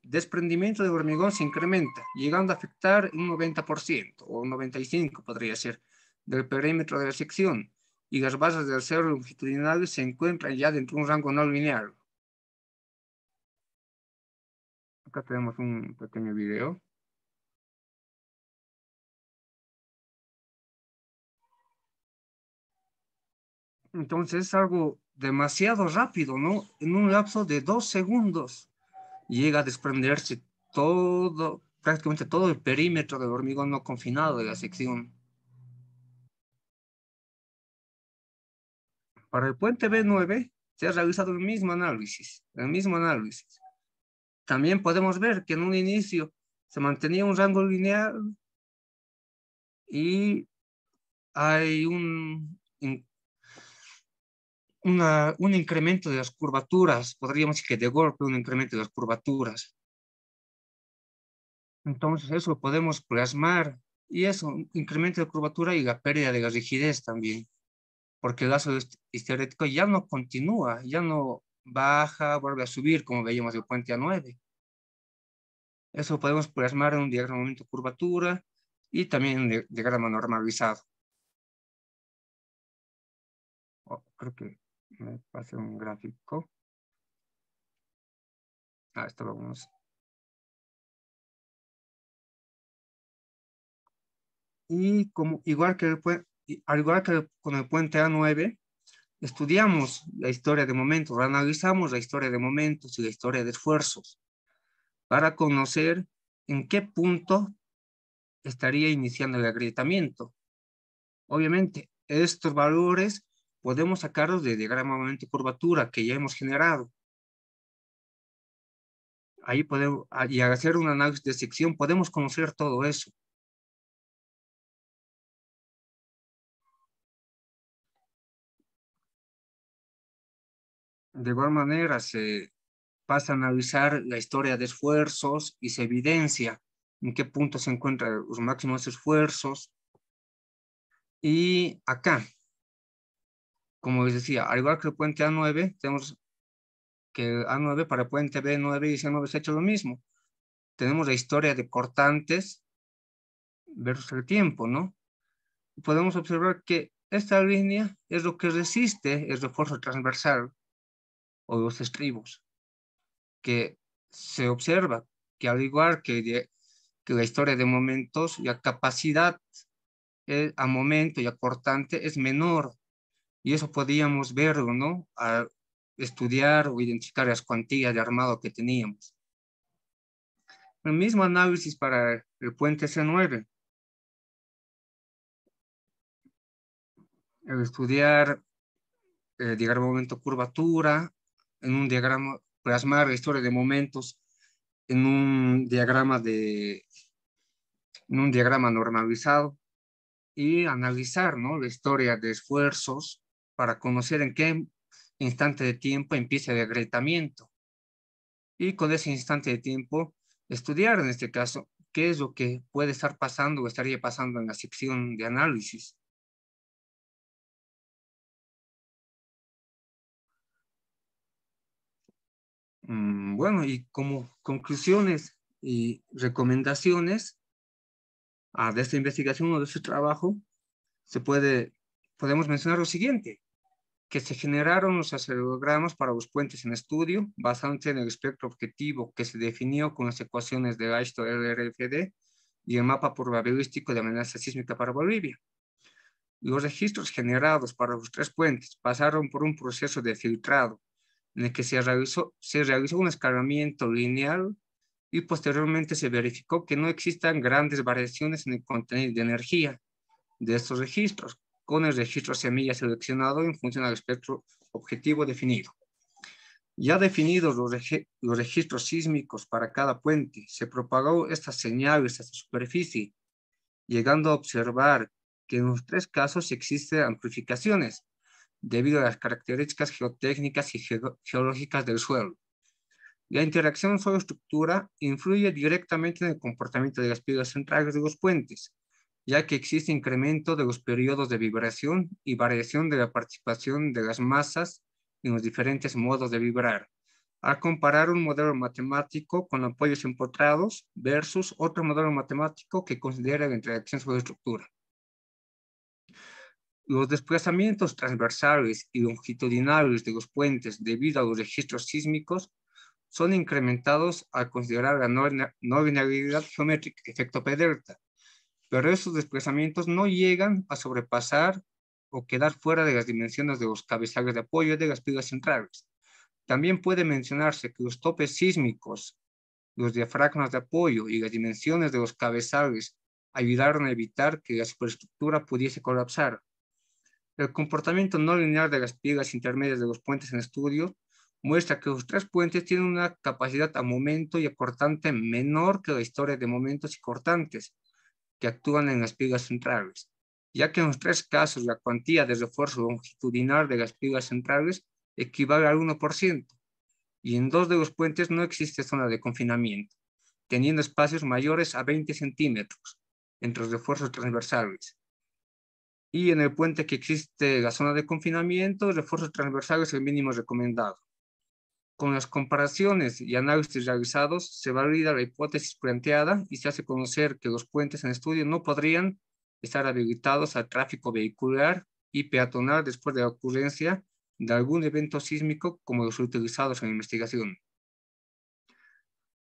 desprendimiento de hormigón se incrementa, llegando a afectar un 90% o 95% podría ser del perímetro de la sección, y las bases del acero longitudinales se encuentran ya dentro de un rango no lineal. Acá tenemos un pequeño video. Entonces es algo demasiado rápido, ¿no? En un lapso de 2 segundos llega a desprenderse todo, prácticamente todo el perímetro del hormigón no confinado de la sección. Para el puente B9 se ha realizado el mismo análisis, También podemos ver que en un inicio se mantenía un rango lineal y hay un incremento de las curvaturas, podríamos decir que de golpe un incremento de las curvaturas. Entonces eso lo podemos plasmar y eso, un incremento de curvatura y la pérdida de la rigidez también, porque el lazo histerético ya no continúa, ya no baja, vuelve a subir como veíamos el puente A9. Eso lo podemos plasmar en un diagrama de momento de curvatura y también en un diagrama normalizado. Creo que me pasé un gráfico. Esto lo vamos. Y como, al igual que con el puente A9, estudiamos la historia de momentos, analizamos la historia de momentos y la historia de esfuerzos para conocer en qué punto estaría iniciando el agrietamiento. Obviamente, estos valores podemos sacarlos del diagrama de momento y curvatura que ya hemos generado. Ahí podemos, y al hacer un análisis de sección, podemos conocer todo eso. De igual manera, se pasa a analizar la historia de esfuerzos y se evidencia en qué punto se encuentran los máximos esfuerzos. Y acá, como les decía, al igual que el puente A9, tenemos que A9 para el puente B9 y C9 se ha hecho lo mismo. Tenemos la historia de cortantes versus el tiempo, ¿no? Podemos observar que esta línea es lo que resiste el refuerzo transversal o los estribos, que se observa que al igual que la historia de momentos, la capacidad a momento y a cortante es menor, y eso podíamos verlo, ¿no? Al estudiar o identificar las cuantías de armado que teníamos. El mismo análisis para el puente C9. El estudiar diagrama momento curvatura, en un diagrama, plasmar la historia de momentos en un diagrama normalizado y analizar, ¿no? La historia de esfuerzos para conocer en qué instante de tiempo empieza el agrietamiento. Y con ese instante de tiempo, estudiar en este caso qué es lo que puede estar pasando o estaría pasando en la sección de análisis. Bueno, y como conclusiones y recomendaciones de esta investigación o de este trabajo, podemos mencionar lo siguiente, que se generaron los acelerogramas para los puentes en estudio, basándose en el espectro objetivo que se definió con las ecuaciones de Aisto-LRFD y el mapa probabilístico de amenaza sísmica para Bolivia. Los registros generados para los tres puentes pasaron por un proceso de filtrado en el que se realizó un escalamiento lineal y posteriormente se verificó que no existan grandes variaciones en el contenido de energía de estos registros, con el registro semilla seleccionado en función al espectro objetivo definido. Ya definidos los registros sísmicos para cada puente, se propagó estas señales a su superficie, llegando a observar que en los tres casos existen amplificaciones debido a las características geotécnicas y geológicas del suelo. La interacción suelo-estructura influye directamente en el comportamiento de las piedras centrales de los puentes, ya que existe incremento de los periodos de vibración y variación de la participación de las masas en los diferentes modos de vibrar, al comparar un modelo matemático con apoyos empotrados versus otro modelo matemático que considera la interacción suelo-estructura. Los desplazamientos transversales y longitudinales de los puentes debido a los registros sísmicos son incrementados al considerar la no linealidad geométrica, efecto P-delta, pero esos desplazamientos no llegan a sobrepasar o quedar fuera de las dimensiones de los cabezales de apoyo de las pilas centrales. También puede mencionarse que los topes sísmicos, los diafragmas de apoyo y las dimensiones de los cabezales ayudaron a evitar que la superestructura pudiese colapsar. El comportamiento no lineal de las pilas intermedias de los puentes en estudio muestra que los tres puentes tienen una capacidad a momento y a cortante menor que la historia de momentos y cortantes que actúan en las pilas centrales, ya que en los tres casos la cuantía de refuerzo longitudinal de las pilas centrales equivale al 1%, y en dos de los puentes no existe zona de confinamiento, teniendo espacios mayores a 20 centímetros entre los refuerzos transversales. Y en el puente que existe la zona de confinamiento, el refuerzo transversal es el mínimo recomendado. Con las comparaciones y análisis realizados, se valida la hipótesis planteada y se hace conocer que los puentes en estudio no podrían estar habilitados al tráfico vehicular y peatonal después de la ocurrencia de algún evento sísmico como los utilizados en la investigación.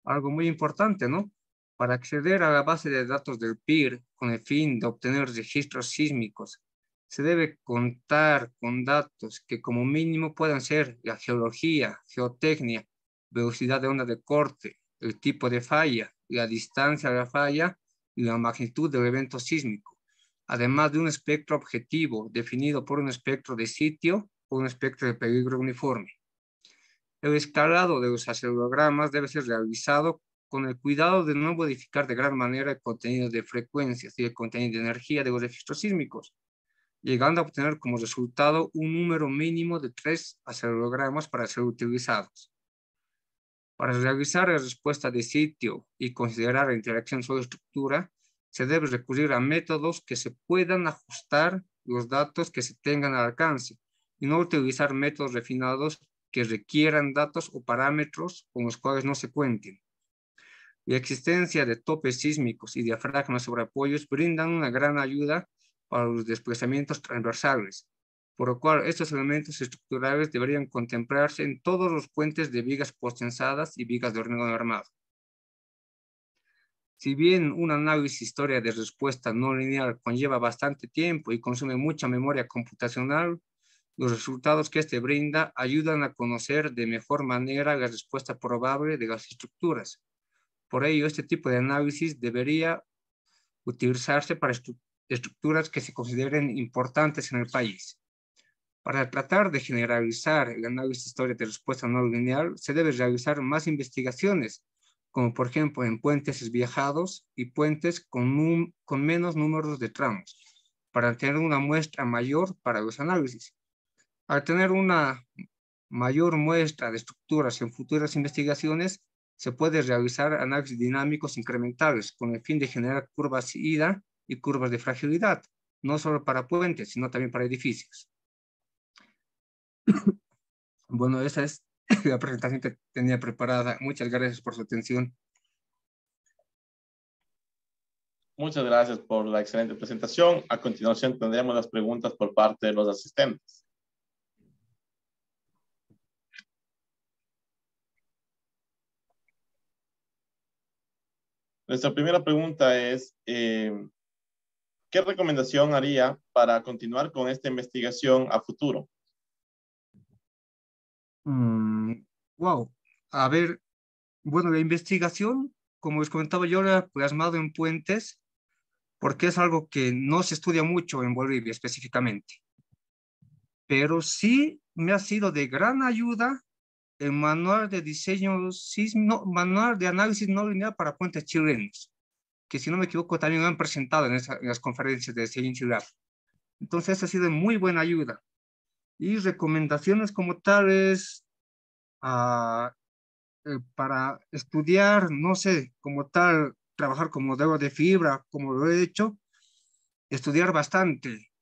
Algo muy importante, ¿no? Para acceder a la base de datos del PIR con el fin de obtener registros sísmicos, se debe contar con datos que como mínimo puedan ser la geología, geotecnia, velocidad de onda de corte, el tipo de falla, la distancia de la falla y la magnitud del evento sísmico, además de un espectro objetivo definido por un espectro de sitio o un espectro de peligro uniforme. El escalado de los acelerogramas debe ser realizado con el cuidado de no modificar de gran manera el contenido de frecuencias y el contenido de energía de los registros sísmicos, llegando a obtener como resultado un número mínimo de 3 acerogramas para ser utilizados. Para realizar la respuesta de sitio y considerar la interacción solo-estructura, se debe recurrir a métodos que se puedan ajustar los datos que se tengan al alcance y no utilizar métodos refinados que requieran datos o parámetros con los cuales no se cuenten. La existencia de topes sísmicos y diafragmas sobre apoyos brindan una gran ayuda para los desplazamientos transversales, por lo cual estos elementos estructurales deberían contemplarse en todos los puentes de vigas postensadas y vigas de hormigón armado. Si bien un análisis historia de respuesta no lineal conlleva bastante tiempo y consume mucha memoria computacional, los resultados que este brinda ayudan a conocer de mejor manera la respuesta probable de las estructuras. Por ello, este tipo de análisis debería utilizarse para estructuras que se consideren importantes en el país. Para tratar de generalizar el análisis historia de respuesta no lineal, se debe realizar más investigaciones, como por ejemplo en puentes esviejados y puentes con menos números de tramos, para tener una muestra mayor para los análisis. Al tener una mayor muestra de estructuras en futuras investigaciones, se puede realizar análisis dinámicos incrementales con el fin de generar curvas ida y curvas de fragilidad, no solo para puentes, sino también para edificios. Bueno, esa es la presentación que tenía preparada. Muchas gracias por su atención. Muchas gracias por la excelente presentación. A continuación tendremos las preguntas por parte de los asistentes. Nuestra primera pregunta es, ¿qué recomendación haría para continuar con esta investigación a futuro? Wow. A ver, bueno, la investigación, como les comentaba yo, la he plasmado en puentes porque es algo que no se estudia mucho en Bolivia específicamente. Pero sí me ha sido de gran ayuda el manual de diseño sísmico, manual de análisis no lineal para puentes chilenos, que si no me equivoco también lo han presentado en las conferencias de diseño Lab. Entonces ha sido de muy buena ayuda. Y recomendaciones como tales para estudiar, no sé, como tal, trabajar con modelos de fibra, como lo he hecho, estudiar bastante,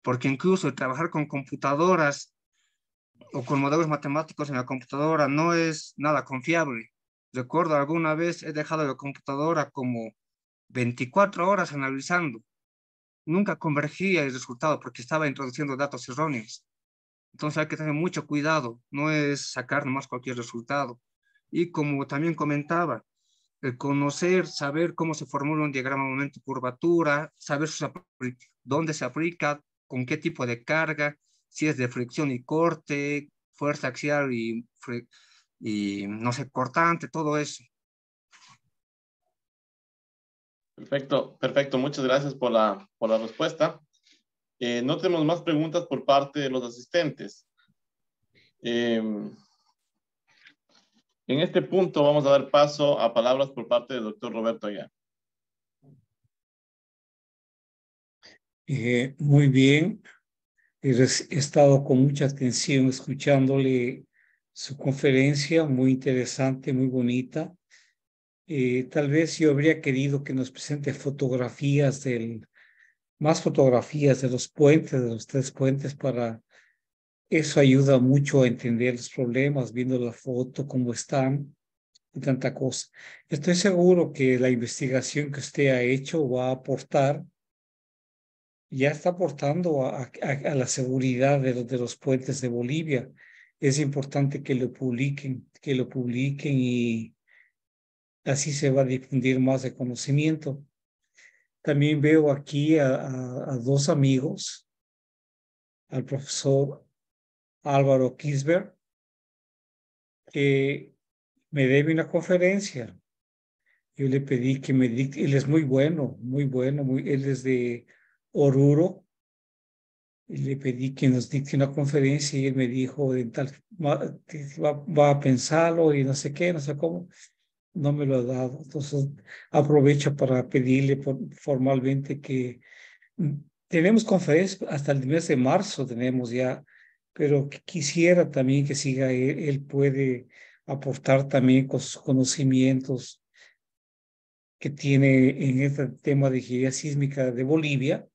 porque incluso trabajar con computadoras o con modelos matemáticos en la computadora no es nada confiable. Recuerdo alguna vez he dejado la computadora como 24 horas analizando. Nunca convergía el resultado porque estaba introduciendo datos erróneos. Entonces hay que tener mucho cuidado, no es sacar nomás cualquier resultado. Y como también comentaba, el conocer, saber cómo se formula un diagrama momento-curvatura, saber dónde se aplica, con qué tipo de carga, si es de fricción y corte, fuerza axial y no sé, cortante, todo eso. Perfecto, perfecto. Muchas gracias por la respuesta. No tenemos más preguntas por parte de los asistentes. En este punto vamos a dar paso a palabras por parte del doctor Roberto Aguiar. Muy bien. He estado con mucha atención escuchándole su conferencia, muy interesante, muy bonita. Tal vez yo habría querido que nos presente más fotografías de los puentes, de los 3 puentes, para eso ayuda mucho a entender los problemas, viendo la foto, cómo están y tanta cosa. Estoy seguro que la investigación que usted ha hecho va a aportar, ya está aportando a la seguridad de los puentes de Bolivia. Es importante que lo publiquen y así se va a difundir más de conocimiento. También veo aquí a 2 amigos, al profesor Álvaro Kisber, que me debe una conferencia. Yo le pedí que me dicte, él es muy bueno, él es de Oruro, y le pedí que nos dicte una conferencia y él me dijo va a pensarlo y no sé qué, no sé cómo, no me lo ha dado. Entonces aprovecho para pedirle formalmente que tenemos conferencia hasta el mes de marzo, tenemos ya, pero quisiera también que siga él puede aportar también con sus conocimientos que tiene en este tema de ingeniería sísmica de Bolivia,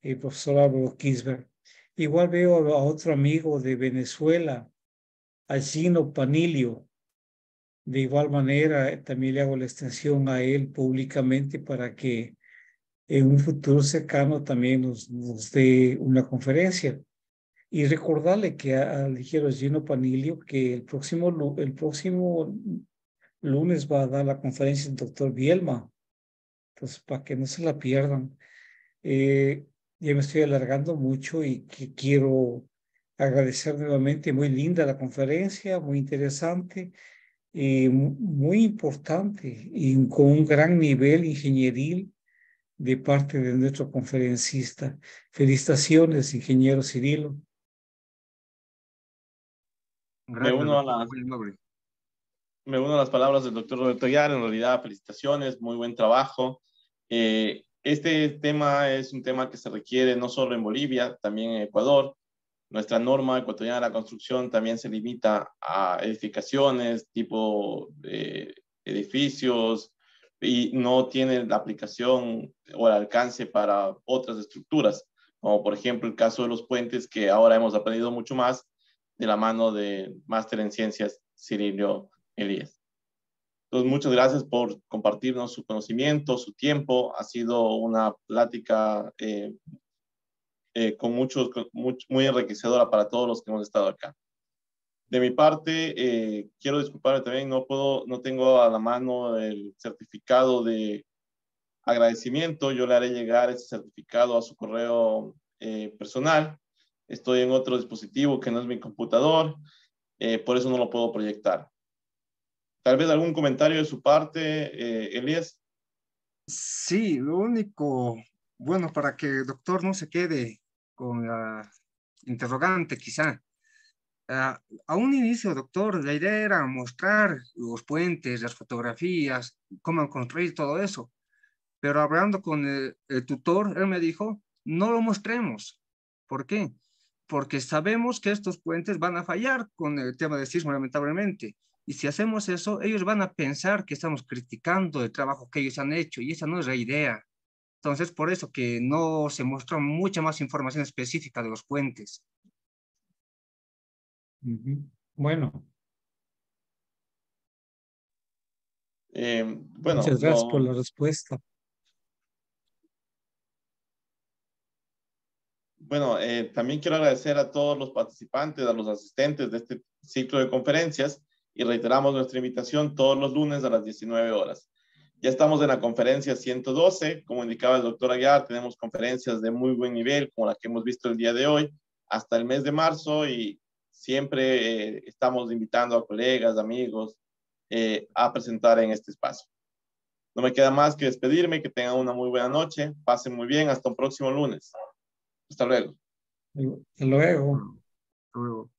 el profesor Álvaro Kisber. Igual veo a otro amigo de Venezuela, a Gino Panilio. De igual manera, también le hago la extensión a él públicamente para que en un futuro cercano también nos dé una conferencia. Y recordarle que al ligero Gino Panilio que el próximo lunes va a dar la conferencia el doctor Bielma. Entonces, para que no se la pierdan. Eh, ya me estoy alargando mucho y que quiero agradecer nuevamente. Muy linda la conferencia, muy interesante, muy importante y con un gran nivel ingenieril de parte de nuestro conferencista. Felicitaciones, ingeniero Cirilo. Me Gracias, uno a doctor. las, Muy amable. me uno a las palabras del doctor Roberto Aguiar. En realidad, felicitaciones, muy buen trabajo. Este tema es un tema que se requiere no solo en Bolivia, también en Ecuador. Nuestra norma ecuatoriana de la construcción también se limita a edificaciones, tipo edificios, y no tiene la aplicación o el alcance para otras estructuras, como por ejemplo el caso de los puentes, que ahora hemos aprendido mucho más de la mano de máster en ciencias Cirilio Elías. Entonces, muchas gracias por compartirnos su conocimiento, su tiempo. Ha sido una plática muy enriquecedora para todos los que hemos estado acá. De mi parte, quiero disculparme también, no tengo a la mano el certificado de agradecimiento. Yo le haré llegar ese certificado a su correo personal. Estoy en otro dispositivo que no es mi computador, por eso no lo puedo proyectar. Tal vez algún comentario de su parte, Elías. Sí, lo único, bueno, para que el doctor no se quede con la interrogante, quizá. A un inicio, doctor, la idea era mostrar los puentes, las fotografías, cómo han construido todo eso. Pero hablando con el tutor, él me dijo, no lo mostremos. ¿Por qué? Porque sabemos que estos puentes van a fallar con el tema del sismo, lamentablemente. Y si hacemos eso, ellos van a pensar que estamos criticando el trabajo que ellos han hecho y esa no es la idea. Entonces, por eso que no se mostró mucha más información específica de los puentes. Bueno, Bueno, muchas gracias por la respuesta. Bueno, también quiero agradecer a todos los participantes, a los asistentes de este ciclo de conferencias y reiteramos nuestra invitación todos los lunes a las 19 horas. Ya estamos en la conferencia 112, como indicaba el doctor Aguiar, tenemos conferencias de muy buen nivel, como la que hemos visto el día de hoy, hasta el mes de marzo y siempre estamos invitando a colegas, amigos, a presentar en este espacio. No me queda más que despedirme, que tengan una muy buena noche, pasen muy bien, hasta un próximo lunes. Hasta luego. Hasta luego. Luego.